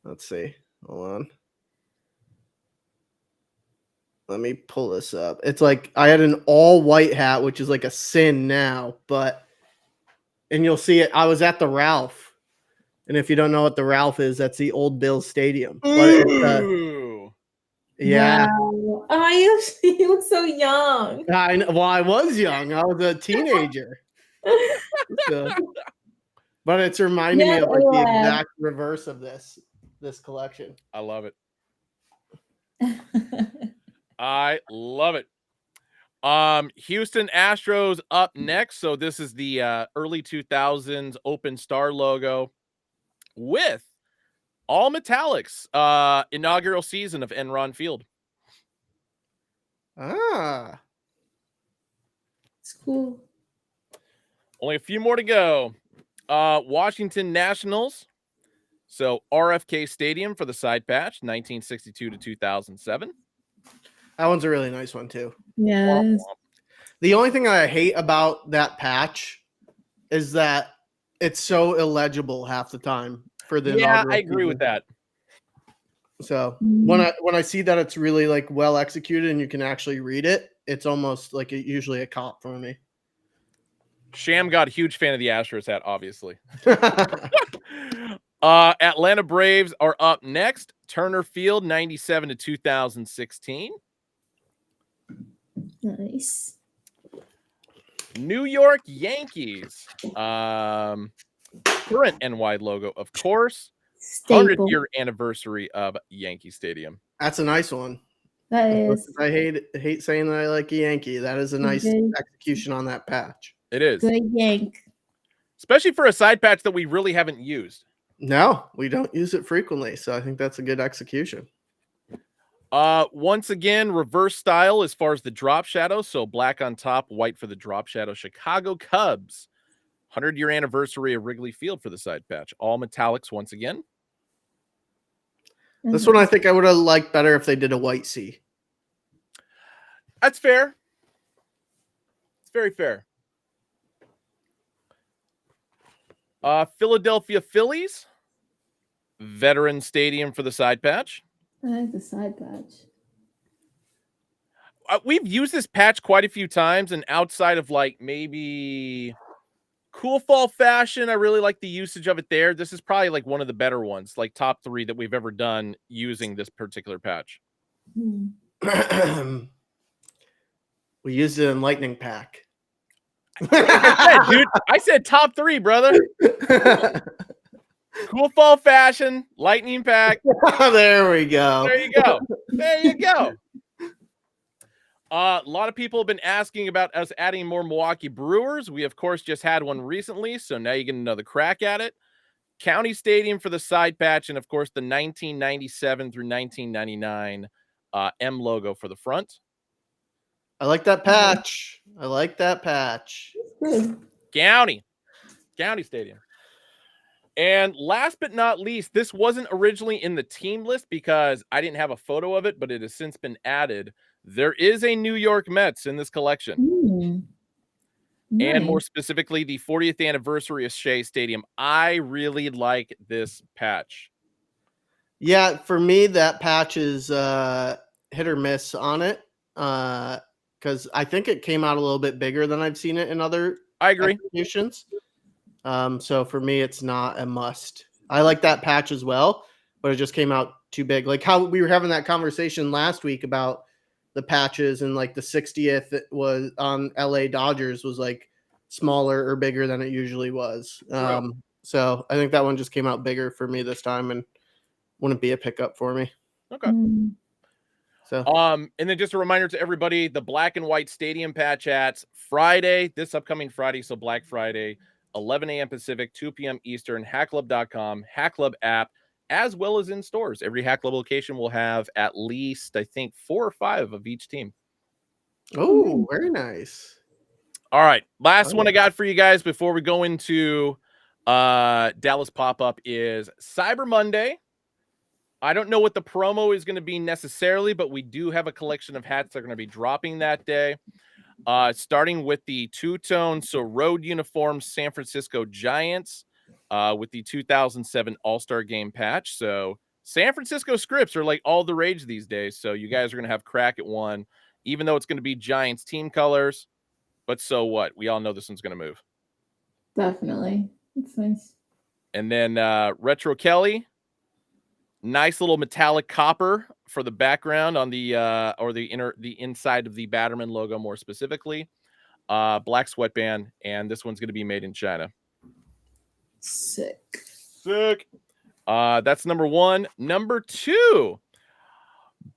Let's see. Hold on. Let me pull this up. It's like I had an all-white hat, which is like a sin now, but and you'll see it. I was at the Ralph, and if you don't know what the Ralph is, that's the old Bills Stadium. But it's, Ooh. yeah, Wow. Oh, you look so young. I know. Well, I was young. I was a teenager. So, but it's reminding me of like the exact reverse of this collection. I love it. I love it. Houston Astros up next. So this is the early 2000s Open Star logo with all metallics. Inaugural season of Enron Field. Ah, It's cool. Only a few more to go. Washington Nationals. So RFK Stadium for the side patch, 1962 to 2007. that one's a really nice one too. Yeah. The only thing I hate about that patch is that it's so illegible half the time for the Yeah, inaugural I agree with season. that. So when I see that it's really like well executed and you can actually read it, it's almost like usually a cop for me. Sham got a huge fan of the Astros hat, obviously. Atlanta Braves are up next. Turner Field, 97 to 2016. Nice. New York Yankees. Current NY logo, of course. 100-year anniversary of Yankee Stadium. That's a nice one. That is. I hate saying that I like a Yankee. That is a nice execution on that patch. It is. Good yank. Especially for a side patch that we really haven't used. No, we don't use it frequently, so I think that's a good execution. Once again, reverse style as far as the drop shadow. So black on top, white for the drop shadow. Chicago Cubs. 100-year anniversary of Wrigley Field for the side patch. All metallics once again. This one I think I would have liked better if they did a white C. That's fair. It's very fair. Philadelphia Phillies. Veteran Stadium for the side patch. I like the side patch. We've used this patch quite a few times, and outside of like maybe Cool Fall Fashion, I really like the usage of it there. This is probably like one of the better ones, like top 3 that we've ever done using this particular patch. We used it in Lightning Pack. Like I said, dude, I said top 3, brother. Cool Fall Fashion, Lightning Pack. There we go. There you go. There you go. A lot of people have been asking about us adding more Milwaukee Brewers. We, of course, just had one recently, so now you get another crack at it. County Stadium for the side patch, and, of course, the 1997 through 1999 M logo for the front. I like that patch. I like that patch. County Stadium. And last but not least, this wasn't originally in the team list because I didn't have a photo of it, but it has since been added. There is a New York Mets in this collection. Nice. And more specifically, the 40th anniversary of Shea Stadium. I really like this patch. Yeah, for me, that patch is hit or miss on it. Because I think it came out a little bit bigger than I've seen it in other executions. So for me, it's not a must. I like that patch as well, but it just came out too big. Like how we were having that conversation last week about the patches, and like the 60th was on LA Dodgers was like smaller or bigger than it usually was. So I think that one just came out bigger for me this time and wouldn't be a pickup for me. Okay. So and then just a reminder to everybody, the black and white stadium patch hats Friday, this upcoming Friday, so Black Friday, 11 a.m. Pacific, 2 p.m. Eastern, hackclub.com, Hack Club app, as well as in stores. Every Hack Club location will have at least, I think, 4 or 5 of each team. Oh, very nice. All right. Last one I got for you guys before we go into Dallas pop-up is Cyber Monday. I don't know what the promo is going to be necessarily, but we do have a collection of hats that are going to be dropping that day. Starting with the two-tone, so road uniform San Francisco Giants with the 2007 All-Star Game patch. So San Francisco scripts are like all the rage these days. So you guys are going to have crack at one, even though it's going to be Giants team colors. But so what? We all know this one's going to move. Definitely. It's nice. And then Retro Kelly, nice little metallic copper for the background on the or the inside of the Batterman logo more specifically. Black sweatband, and this one's going to be made in China. Sick. That's number 1. Number 2.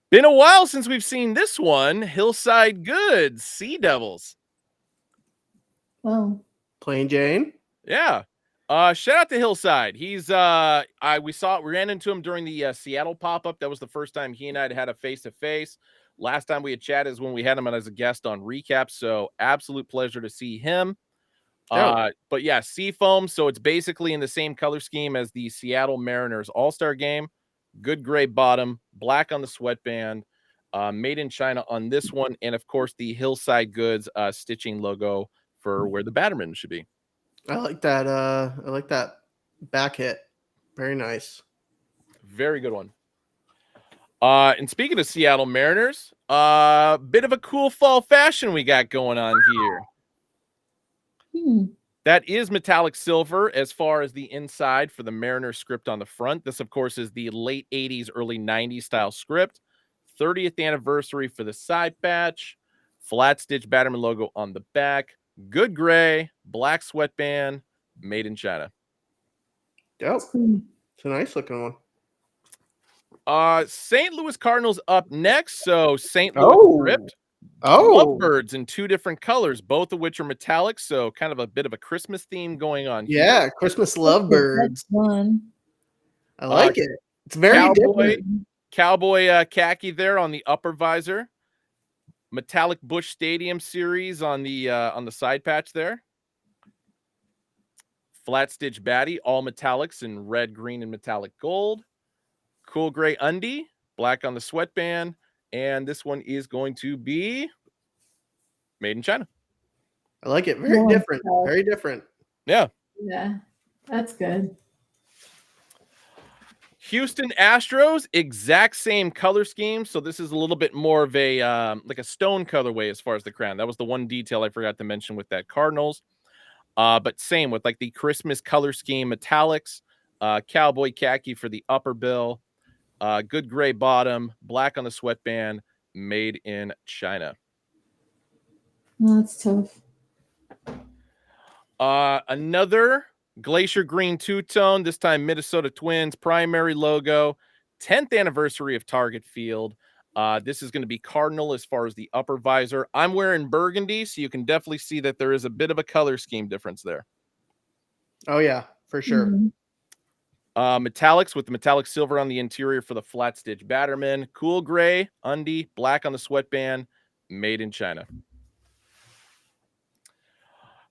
Been a while since we've seen this one. Hillside Goods, Sea Devils. Wow. Plain Jane. Yeah. Shout out to Hillside. He's we ran into him during the Seattle pop-up. That was the first time he and I had a face-to-face. Last time we had chatted is when we had him as a guest on ReCap. So absolute pleasure to see him. But yeah, Seafoam. So it's basically in the same color scheme as the Seattle Mariners All-Star game. Good gray bottom, black on the sweatband, made in China on this one. And of course, the Hillside Goods stitching logo for where the Batterman should be. I like that. I like that back hit. Very nice. Very good one. And speaking of Seattle Mariners, bit of a cool fall fashion we got going on here. That is metallic silver as far as the inside for the Mariners script on the front. This, of course, is the late 80s, early 90s style script. 30th anniversary for the side patch. Flat stitch Batterman logo on the back. Good gray, black sweatband, made in China. Dope. It's a nice looking one. St. Louis Cardinals up next. So St. Louis script. Lovebirds in 2 different colors, both of which are metallic. So kind of a bit of a Christmas theme going on. Yeah, here. Christmas lovebirds. I like it. It's very different. Cowboy khaki there on the upper visor. Metallic Busch Stadium series on the side patch there. Flat stitch baddie, all metallics in red, green, and metallic gold. Cool gray undie, black on the sweatband. And this one is going to be made in China. I like it. Very different. Very different. Yeah. Yeah, that's good. Houston Astros, exact same color scheme. So this is a little bit more of a like a stone colorway as far as the crown. That was the one detail I forgot to mention with that Cardinals. But same with like the Christmas color scheme, metallics, cowboy khaki for the upper bill, good gray bottom, black on the sweatband, made in China. Well, that's tough. Another Glacier Green two-tone, this time Minnesota Twins, primary logo, 10th anniversary of Target Field. This is going to be Cardinal as far as the upper visor. I'm wearing burgundy, so you can definitely see that there is a bit of a color scheme difference there. Oh, yeah, for sure. Metallics with the metallic silver on the interior for the flat stitch Batterman. Cool gray, undie, black on the sweatband, made in China.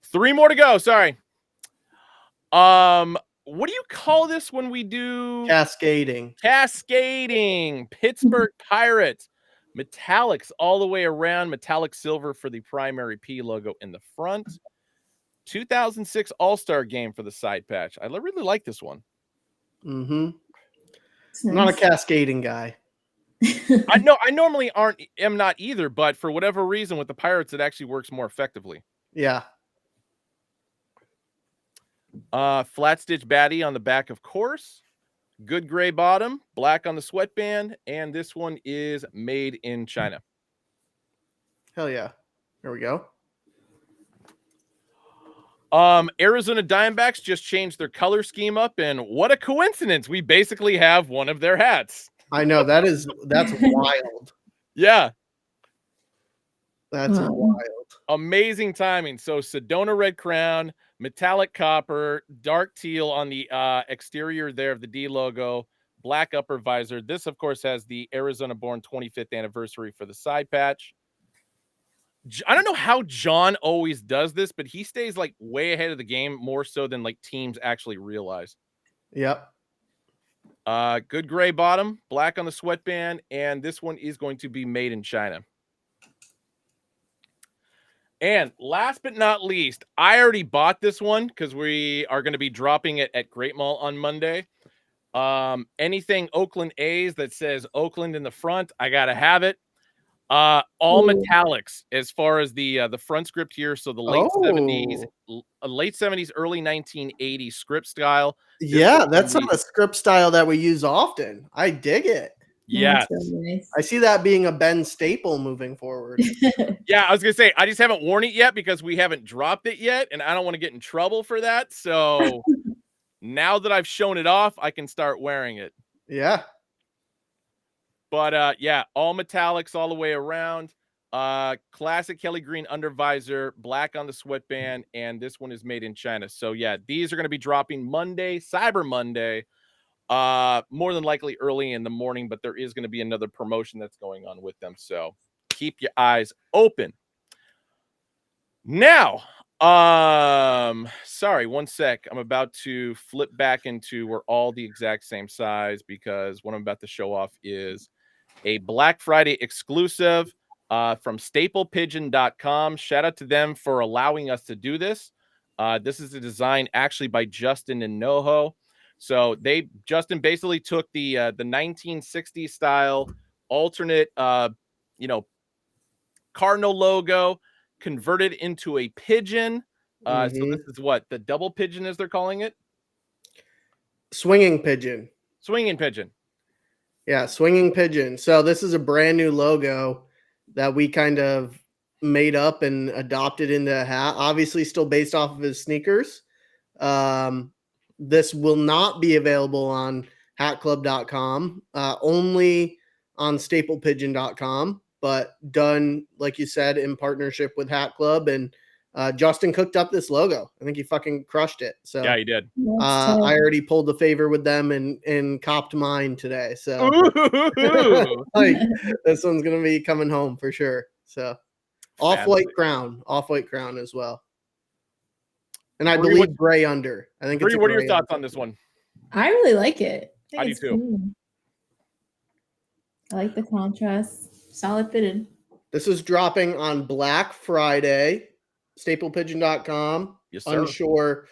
3 more to go. Sorry. What do you call this when we do cascading? Pittsburgh Pirates. Metallics all the way around, metallic silver for the primary P logo in the front. 2006 All-Star game for the side patch. I really like this one. I'm not a cascading guy. I normally am not either, but for whatever reason with the Pirates, it actually works more effectively. Yeah. Flat stitch baddie on the back, of course. Good gray bottom, black on the sweatband, and this one is made in China. Hell yeah. There we go. Arizona Diamondbacks just changed their color scheme up, and what a coincidence. We basically have one of their hats. I know, that's wild. Yeah. That's wild. Amazing timing. So Sedona red crown, metallic copper, dark teal on the exterior there of the D logo, black upper visor. This, of course, has the Arizona born 25th anniversary for the side patch. I don't know how John always does this, but he stays like way ahead of the game, more so than like teams actually realize. Yep. Good gray bottom, black on the sweatband, and this one is going to be made in China. And last but not least, I already bought this one because we are going to be dropping it at Great Mall on Monday. Anything Oakland A's that says Oakland in the front, I got to have it. All Ooh. metallics as far as the front script here. So the late 70s, late 70s, early 1980s script style. Yeah, that's not a script style that we use often. I dig it. Yes. That's really nice. I see that being a Ben staple moving forward. Yeah, I was gonna say I just haven't worn it yet because we haven't dropped it yet, and I don't want to get in trouble for that. So now that I've shown it off, I can start wearing it. Yeah. But yeah, all metallics all the way around. Classic Kelly green undervisor, black on the sweatband, and this one is made in China. So yeah, these are going to be dropping Monday, Cyber Monday. More than likely early in the morning, but there is going to be another promotion that's going on with them. So keep your eyes open. Now, sorry, one sec. I'm about to flip back into we're all the exact same size because what I'm about to show off is a Black Friday exclusive from staplepigeon.com. Shout out to them for allowing us to do this. This is a design actually by Justin and Noho. So Justin basically took the 1960s style alternate cardinal logo, converted into a pigeon. So this is what the double pigeon as they're calling it. Swinging pigeon. Swinging pigeon. Yeah, swinging pigeon. So this is a brand new logo that we kind of made up and adopted into a hat. Obviously, still based off of his sneakers. This will not be available on hatclub.com, only on staplepigeon.com, but done, like you said, in partnership with Hat Club. And Justin cooked up this logo. I think he fucking crushed it. So yeah, he did. I already pulled the favor with them and copped mine today. So like this one's gonna be coming home for sure. So off-white crown as well. And I believe gray under. I think it's what are your thoughts on this one? I really like it. I do too. Cool. I like the contrast. Solid fitted. This is dropping on Black Friday. Staplepigeon.com. Yes, sir. Unsure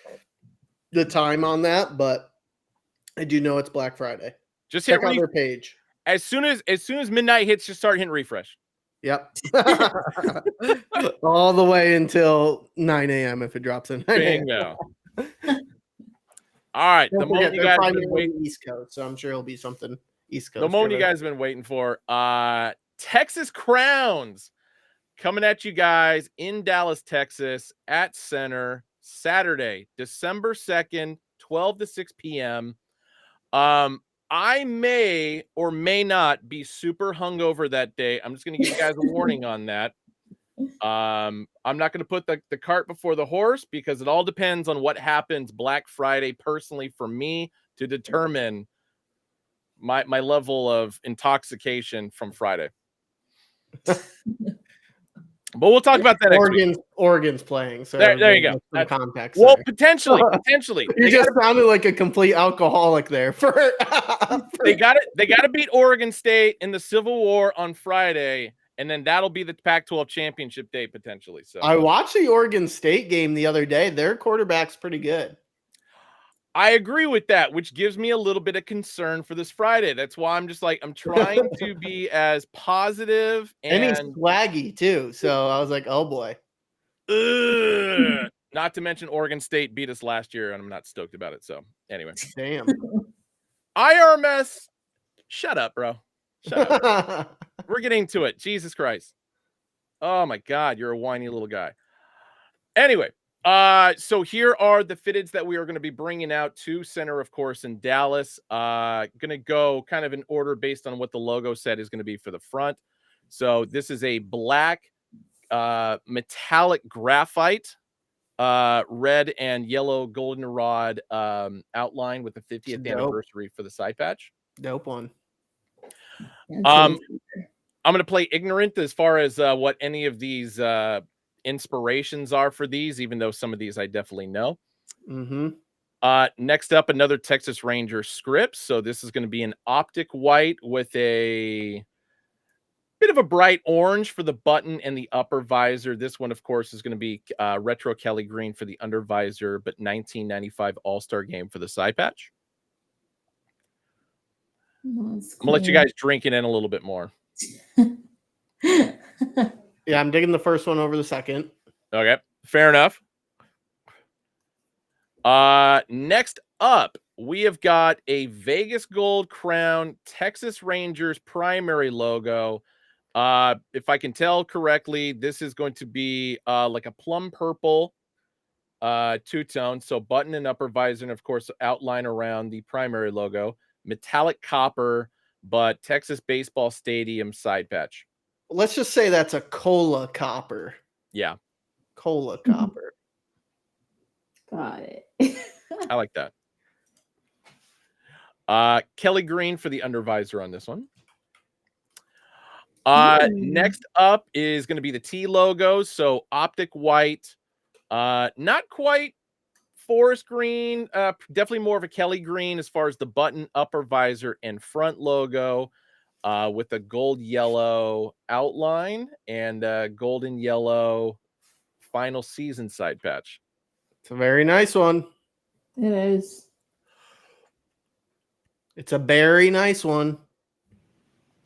the time on that, but I do know it's Black Friday. Just check out their page. As soon as midnight hits, just start hitting refresh. Yep. All the way until 9 a.m. if it drops in 9 a.m. Bingo. All right. The moment you guys have been waiting East Coast, so I'm sure it'll be something East Coast. The moment you guys have been waiting for. Texas Crowns coming at you guys in Dallas, Texas at Center Saturday, December 2nd, 12 to 6 p.m. I may or may not be super hungover that day. I'm just going to give you guys a warning on that. I'm not going to put the cart before the horse because it all depends on what happens Black Friday personally for me to determine my level of intoxication from Friday. But we'll talk about that next week. Oregon's playing, so there you go. Some context. Well, potentially. You just sounded like a complete alcoholic there. They got to beat Oregon State in the Civil War on Friday, and then that'll be the Pac-12 championship day potentially. So I watched the Oregon State game the other day. Their quarterback's pretty good. I agree with that, which gives me a little bit of concern for this Friday. That's why I'm just like, I'm trying to be as positive and he's swaggy too. So I was like, oh boy. Not to mention Oregon State beat us last year, and I'm not stoked about it. So anyway. Damn. IRMS. Shut up, bro. Shut up. We're getting to it. Jesus Christ. Oh my God, you're a whiny little guy. Anyway. So here are the fitteds that we are going to be bringing out to Center, of course, in Dallas. Going to go kind of in order based on what the logo set is going to be for the front. So this is a black metallic graphite, red and yellow goldenrod outline with the 50th anniversary for the side patch. Dope one. I'm going to play ignorant as far as what any of these inspirations are for these, even though some of these I definitely know. Next up, another Texas Ranger script. So this is going to be an optic white with a bit of a bright orange for the button and the upper visor. This one, of course, is going to be retro Kelly green for the under visor, but 1995 All-Star game for the side patch. I'm going to let you guys drink it in a little bit more. Yeah, I'm digging the first one over the second. Okay, fair enough. Next up, we have got a Vegas Gold Crown Texas Rangers primary logo. If I can tell correctly, this is going to be like a plum purple two-tone, so button and upper visor, and of course outline around the primary logo, metallic copper, but Texas Baseball Stadium side patch. Let's just say that's a cola copper. Yeah, Cola copper. Got it. I like that. Kelly green for the under visor on this one. Next up is going to be the T logo, so optic white, not quite forest green, definitely more of a Kelly green as far as the button, upper visor, and front logo, with a gold yellow outline and golden yellow final season side patch. It's a very nice one. It is. It's a very nice one.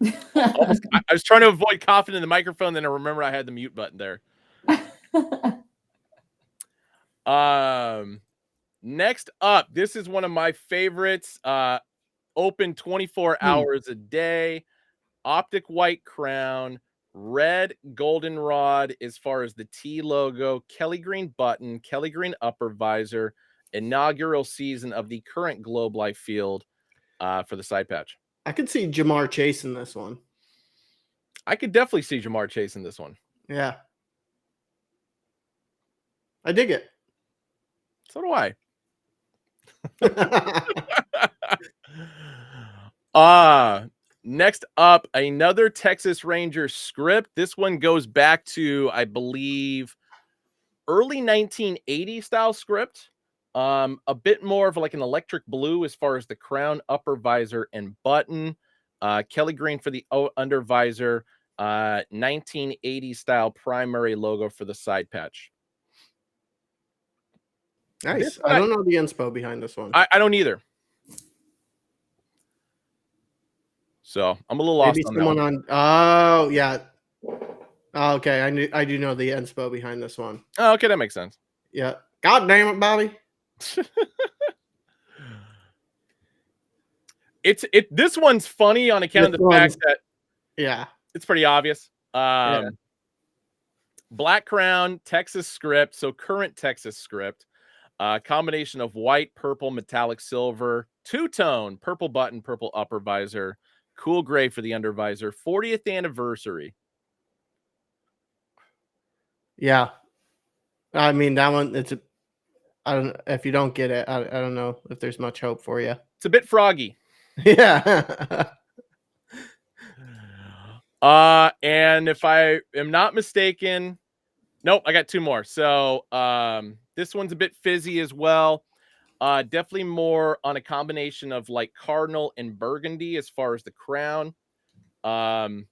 I was trying to avoid coughing in the microphone, then I remember I had the mute button there. Next up, this is one of my favorites. Open 24 hours a day. Optic white crown, red goldenrod as far as the T logo, Kelly green button, Kelly green upper visor, inaugural season of the current Globe Life field for the side patch. I could see Jamar Chase in this one. I could definitely see Jamar Chase in this one. Yeah. I dig it. So do I. Next up, another Texas Rangers script. This one goes back to, I believe, early 1980 style script. A bit more of like an electric blue as far as the crown, upper visor, and button. Kelly green for the under visor. 1980 style primary logo for the side patch. Nice. I don't know the inspo behind this one. I don't either. So I'm a little lost Maybe on someone that one. Oh, yeah. Oh, okay. I do know the inspo behind this one. Oh, okay, that makes sense. Yeah. God damn it, Bobby. This one's funny on account of the fact that it's pretty obvious. Black crown, Texas script, so current Texas script. Combination of white, purple, metallic silver, two-tone, purple button, purple upper visor, cool gray for the under visor, 40th anniversary. Yeah. I mean, that one, I don't, if you don't get it, I don't know if there's much hope for you. It's a bit froggy. Yeah. And if I am not mistaken, nope, I got two more. So this one's a bit fizzy as well. Definitely more on a combination of like cardinal and burgundy as far as the crown. Yep.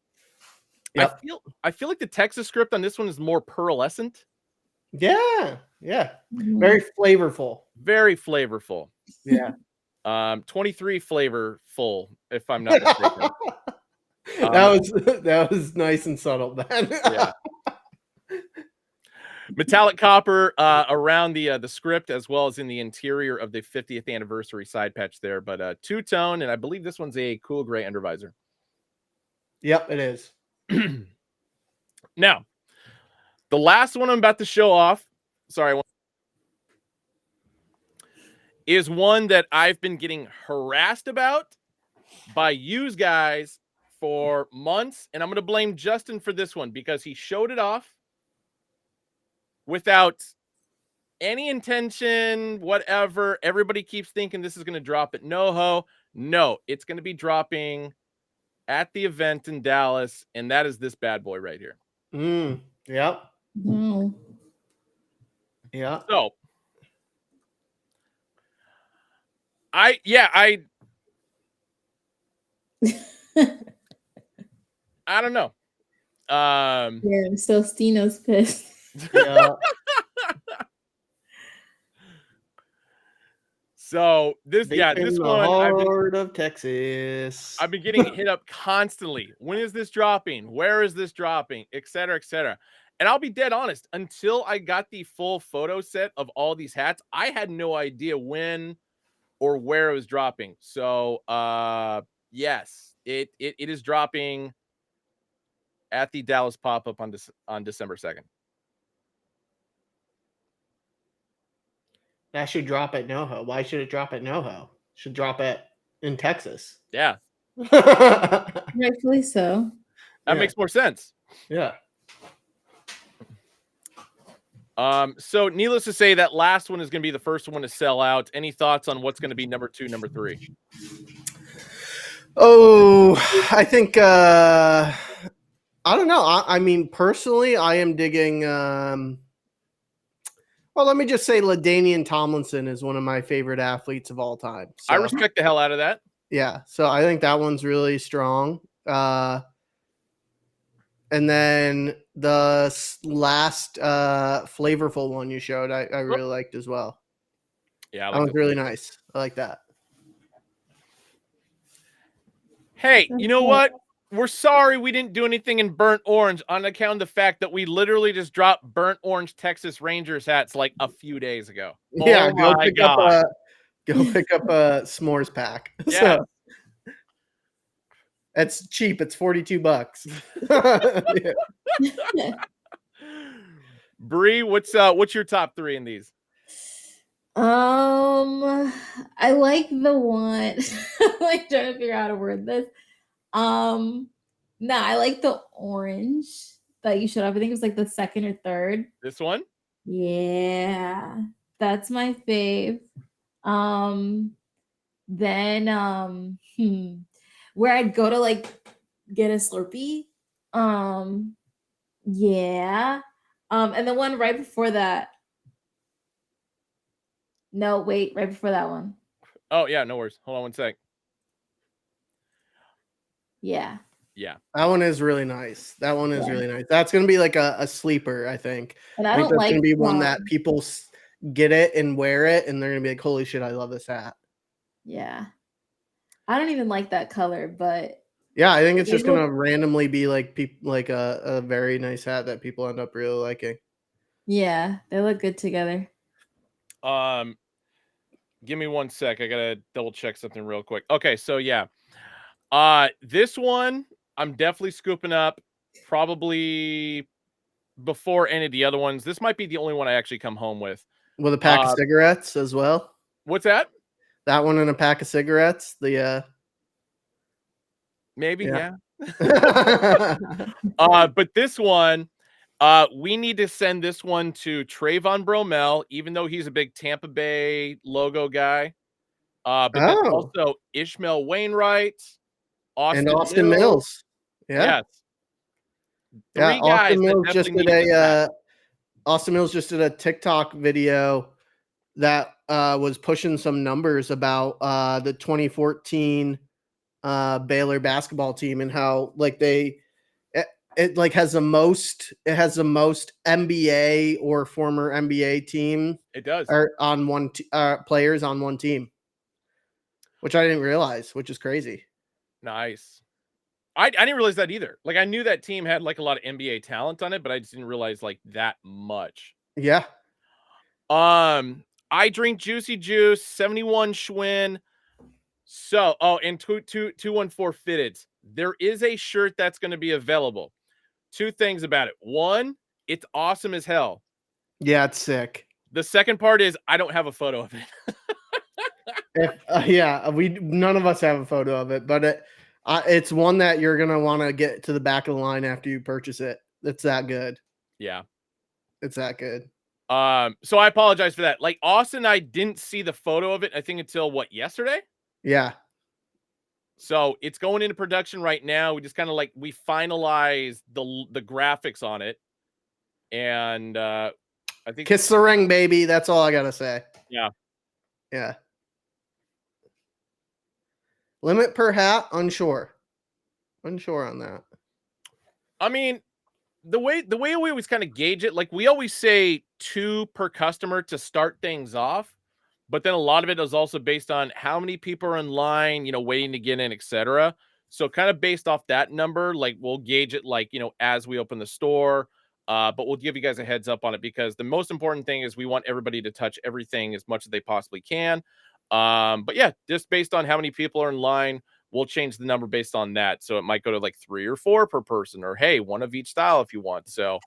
I feel like the Texas script on this one is more pearlescent. Yeah. Very flavorful. Very flavorful. Yeah. 23 flavorful, if I'm not mistaken. That was nice and subtle, man. Yeah. Metallic copper around the script as well as in the interior of the 50th anniversary side patch there, but two-tone, and I believe this one's a cool gray under visor. Yep, it is. Now, the last one I'm about to show off, is one that I've been getting harassed about by you guys for months, and I'm going to blame Justin for this one because he showed it off without any intention, whatever. Everybody keeps thinking this is going to drop at NoHo. No, it's going to be dropping at the event in Dallas, and that is this bad boy right here. Yep. Mm. Yeah. So, I don't know. Yeah, so Stino's pissed. Yeah. So this Deep yeah, in this the one heart of Texas. I've been getting hit up constantly. When is this dropping? Where is this dropping? Et cetera, et cetera. And I'll be dead honest, until I got the full photo set of all these hats, I had no idea when or where it was dropping. So yes, it is dropping at the Dallas pop-up on December 2nd. That should drop at NoHo. Why should it drop at NoHo? Should drop in Texas. Yeah, Rightfully so. that makes more sense. Yeah. So needless to say, that last one is going to be the first one to sell out. Any thoughts on what's going to be number 2, number 3? Oh, I think I don't know. I mean, personally, I am digging. Well, let me just say, LaDainian Tomlinson is one of my favorite athletes of all time. So, I respect the hell out of that. yeah, so I think that one's really strong. And then the last flavorful one you showed, I really liked as well. Yeah, that one's really nice. I like that. Hey, you know what? We're sorry we didn't do anything in burnt orange on account of the fact that we literally just dropped burnt orange Texas Rangers hats like a few days ago. Yeah, oh go my pick God. up a s'mores pack. Yeah. So, it's cheap. It's $42. Yeah. Bree, what's your top 3 in these? I like the one. I'm like trying to figure out how to word this. I like the orange that you showed up. I think it was like the second or third. This one? Yeah, that's my fave. Then where I'd go to like get a Slurpee. Yeah. And the one right before that. No, wait, right before that one. Oh yeah, no worries. Hold on one sec. Yeah. Yeah. That one is really nice. That one is really nice. That's gonna be like a sleeper, I think. And I think that's gonna be one that people get it and wear it, and they're gonna be like, "Holy shit, I love this hat." Yeah. I don't even like that color, but yeah, I think it's just gonna randomly be like a very nice hat that people end up really liking. Yeah, they look good together. Give me one sec. I gotta double check something real quick. Okay, so yeah. This one I'm definitely scooping up probably before any of the other ones. This might be the only one I actually come home with. With a pack of cigarettes as well. What's that? That one and a pack of cigarettes. Maybe, yeah. But this one, we need to send this one to Trayvon Bromell, even though he's a big Tampa Bay logo guy. But then also Ishmael Wainwright, Austin Mills. Yeah. Yes. Three guys. Austin Mills just did a TikTok video that was pushing some numbers about the 2014 Baylor basketball team and how like it has the most NBA or former NBA team. It does. Are on one players on one team, which I didn't realize, which is crazy. Nice. I didn't realize that either. Like I knew that team had like a lot of NBA talent on it, but I just didn't realize like that much. Yeah. I drink Juicy Juice, 71 Schwinn. So, and 214 Fitteds. There is a shirt that's going to be available. 2 things about it. One, it's awesome as hell. Yeah, it's sick. The second part is I don't have a photo of it. None of us have a photo of it, but it's one that you're gonna want to get to the back of the line after you purchase it. It's that good. Yeah, it's that good. So I apologize for that. Like Austin, I didn't see the photo of it. I think until yesterday. Yeah. So it's going into production right now. We just kind of we finalized the graphics on it, and I think kiss the ring, baby. That's all I gotta say. Yeah. Yeah. Limit per hat, unsure on that. I mean, the way we always kind of gauge it, like we always say 2 per customer to start things off, but then a lot of it is also based on how many people are in line, waiting to get in, etc. So kind of based off that number, like we'll gauge it like, as we open the store. But we'll give you guys a heads up on it because the most important thing is we want everybody to touch everything as much as they possibly can. But yeah, just based on how many people are in line, we'll change the number based on that. So it might go to like 3 or 4 per person, or hey, one of each style if you want. So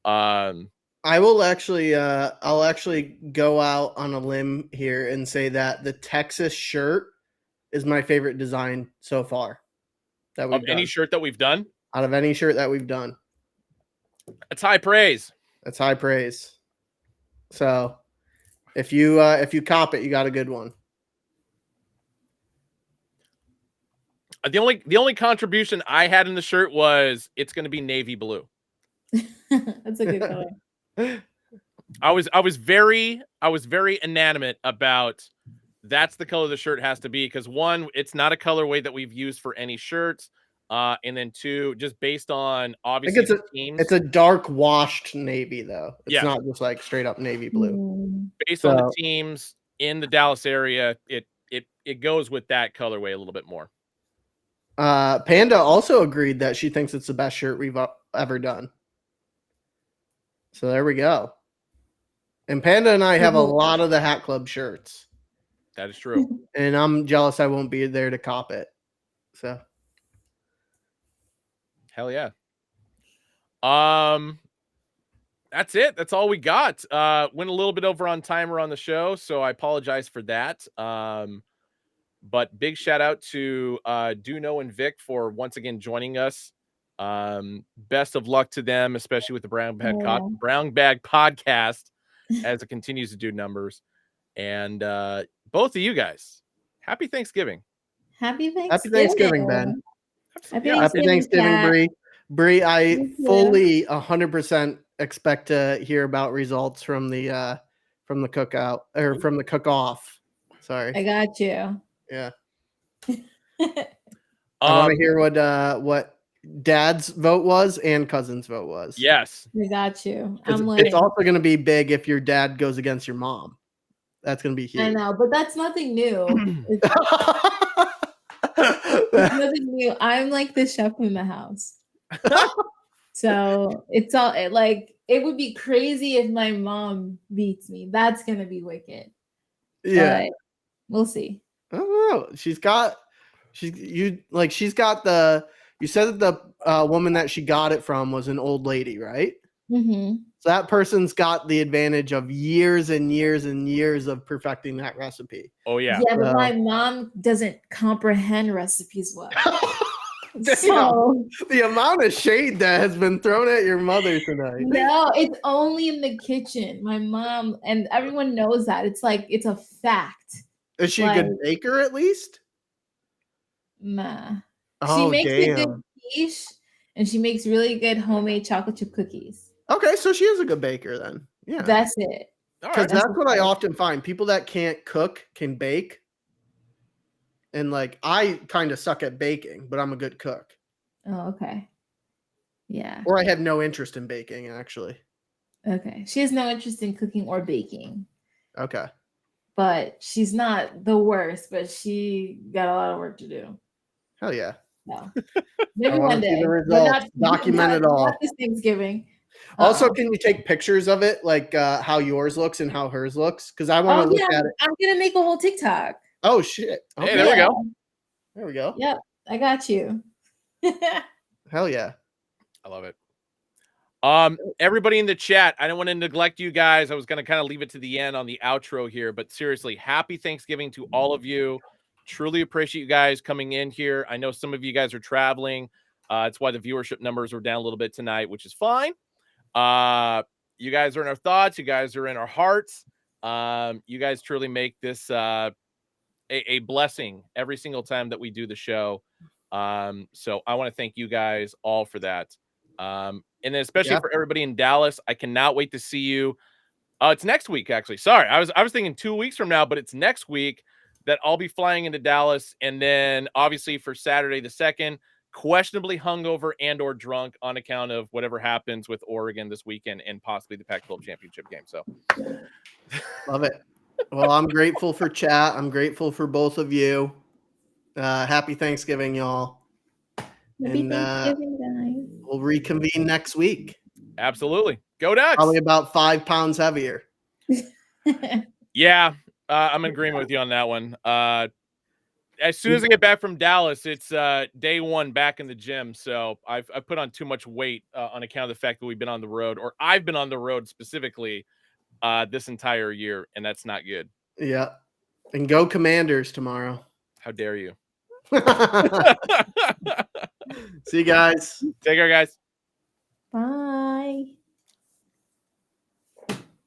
I will actually I'll actually go out on a limb here and say that the Texas shirt is my favorite design so far that we've of done. any shirt that we've done, Out of any shirt that we've done. it's high praise. That's high praise. So if you cop it, you got a good one. The only contribution I had in the shirt was it's going to be navy blue. That's a good color. I was very inanimate about that's the color the shirt has to be because one, it's not a colorway that we've used for any shirts. And then 2, just based on obviously the teams. It's a dark washed navy though. It's Yeah. not just like straight up navy blue. Based on the teams in the Dallas area, it goes with that colorway a little bit more. Panda also agreed that she thinks it's the best shirt we've ever done. So there we go. And Panda and I have a lot of the Hat Club shirts. That is true. And I'm jealous I won't be there to cop it. So hell yeah. That's it. That's all we got. Went a little bit over on timer on the show, so I apologize for that. But big shout out to Duno and Vic for once again joining us. Best of luck to them, especially with the Brown Bag podcast as it continues to do numbers. And both of you guys, happy Thanksgiving. Happy Thanksgiving. Happy Thanksgiving, Ben. Happy Thanksgiving, Bree. I fully 100% expect to hear about results from the cookout or from the cook-off. Sorry. I got you. Yeah. I want to hear what Dad's vote was and Cousin's vote was. Yes. I got you. It's also going to be big if your dad goes against your mom. That's going to be huge. I know, but that's nothing new. It's nothing new. I'm like the chef in the house. So it's all like it would be crazy if my mom beats me. That's going to be wicked. Yeah. But we'll see. I don't know. You said that the woman that she got it from was an old lady, right? Mm-hmm. So that person's got the advantage of years and years and years of perfecting that recipe. Oh yeah. Yeah, but my mom doesn't comprehend recipes well. So the amount of shade that has been thrown at your mother tonight. No, it's only in the kitchen. My mom and everyone knows that. It's like it's a fact. Is she a good baker at least? Nah. Oh, she makes damn. a good quiche and she makes really good homemade chocolate chip cookies. Okay, so she is a good baker then. Yeah. That's it. Because that's what I often find. People that can't cook can bake. And like I kind of suck at baking, but I'm a good cook. Oh, okay. Yeah. Or I have no interest in baking, actually. Okay. She has no interest in cooking or baking. Okay. But she's not the worst, but she got a lot of work to do. Hell yeah. No. Maybe one day. Document it all. Not this Thanksgiving. Also, can you take pictures of it, like how yours looks and how hers looks? Because I want to look at it. I'm gonna make a whole TikTok. Oh shit! Okay. Hey, there we go. There we go. Yep, I got you. Hell yeah! I love it. Everybody in the chat, I don't want to neglect you guys. I was going to kind of leave it to the end on the outro here, but seriously, happy Thanksgiving to all of you. Truly appreciate you guys coming in here. I know some of you guys are traveling. It's why the viewership numbers were down a little bit tonight, which is fine. You guys are in our thoughts. You guys are in our hearts. You guys truly make this a blessing every single time that we do the show. So I want to thank you guys all for that. And then especially for everybody in Dallas, I cannot wait to see you. It's next week, actually. Sorry, I was thinking 2 weeks from now, but it's next week that I'll be flying into Dallas. And then obviously for Saturday the 2nd, questionably hungover and or drunk on account of whatever happens with Oregon this weekend and possibly the Pac-12 championship game. So love it. Well, I'm grateful for chat. I'm grateful for both of you. Happy Thanksgiving, y'all. Happy And Thanksgiving, we'll reconvene next week. Absolutely. Go Ducks. Probably about 5 pounds heavier. guys. Yeah, I'm in agreement with you on that one. As soon as I get back from Dallas, it's day one back in the gym. So I've put on too much weight on account of the fact that we've been on the road, or I've been on the road specifically this entire year, and that's not good. Yeah. And go Commanders tomorrow. How dare you? See you guys. Take care, guys. Bye.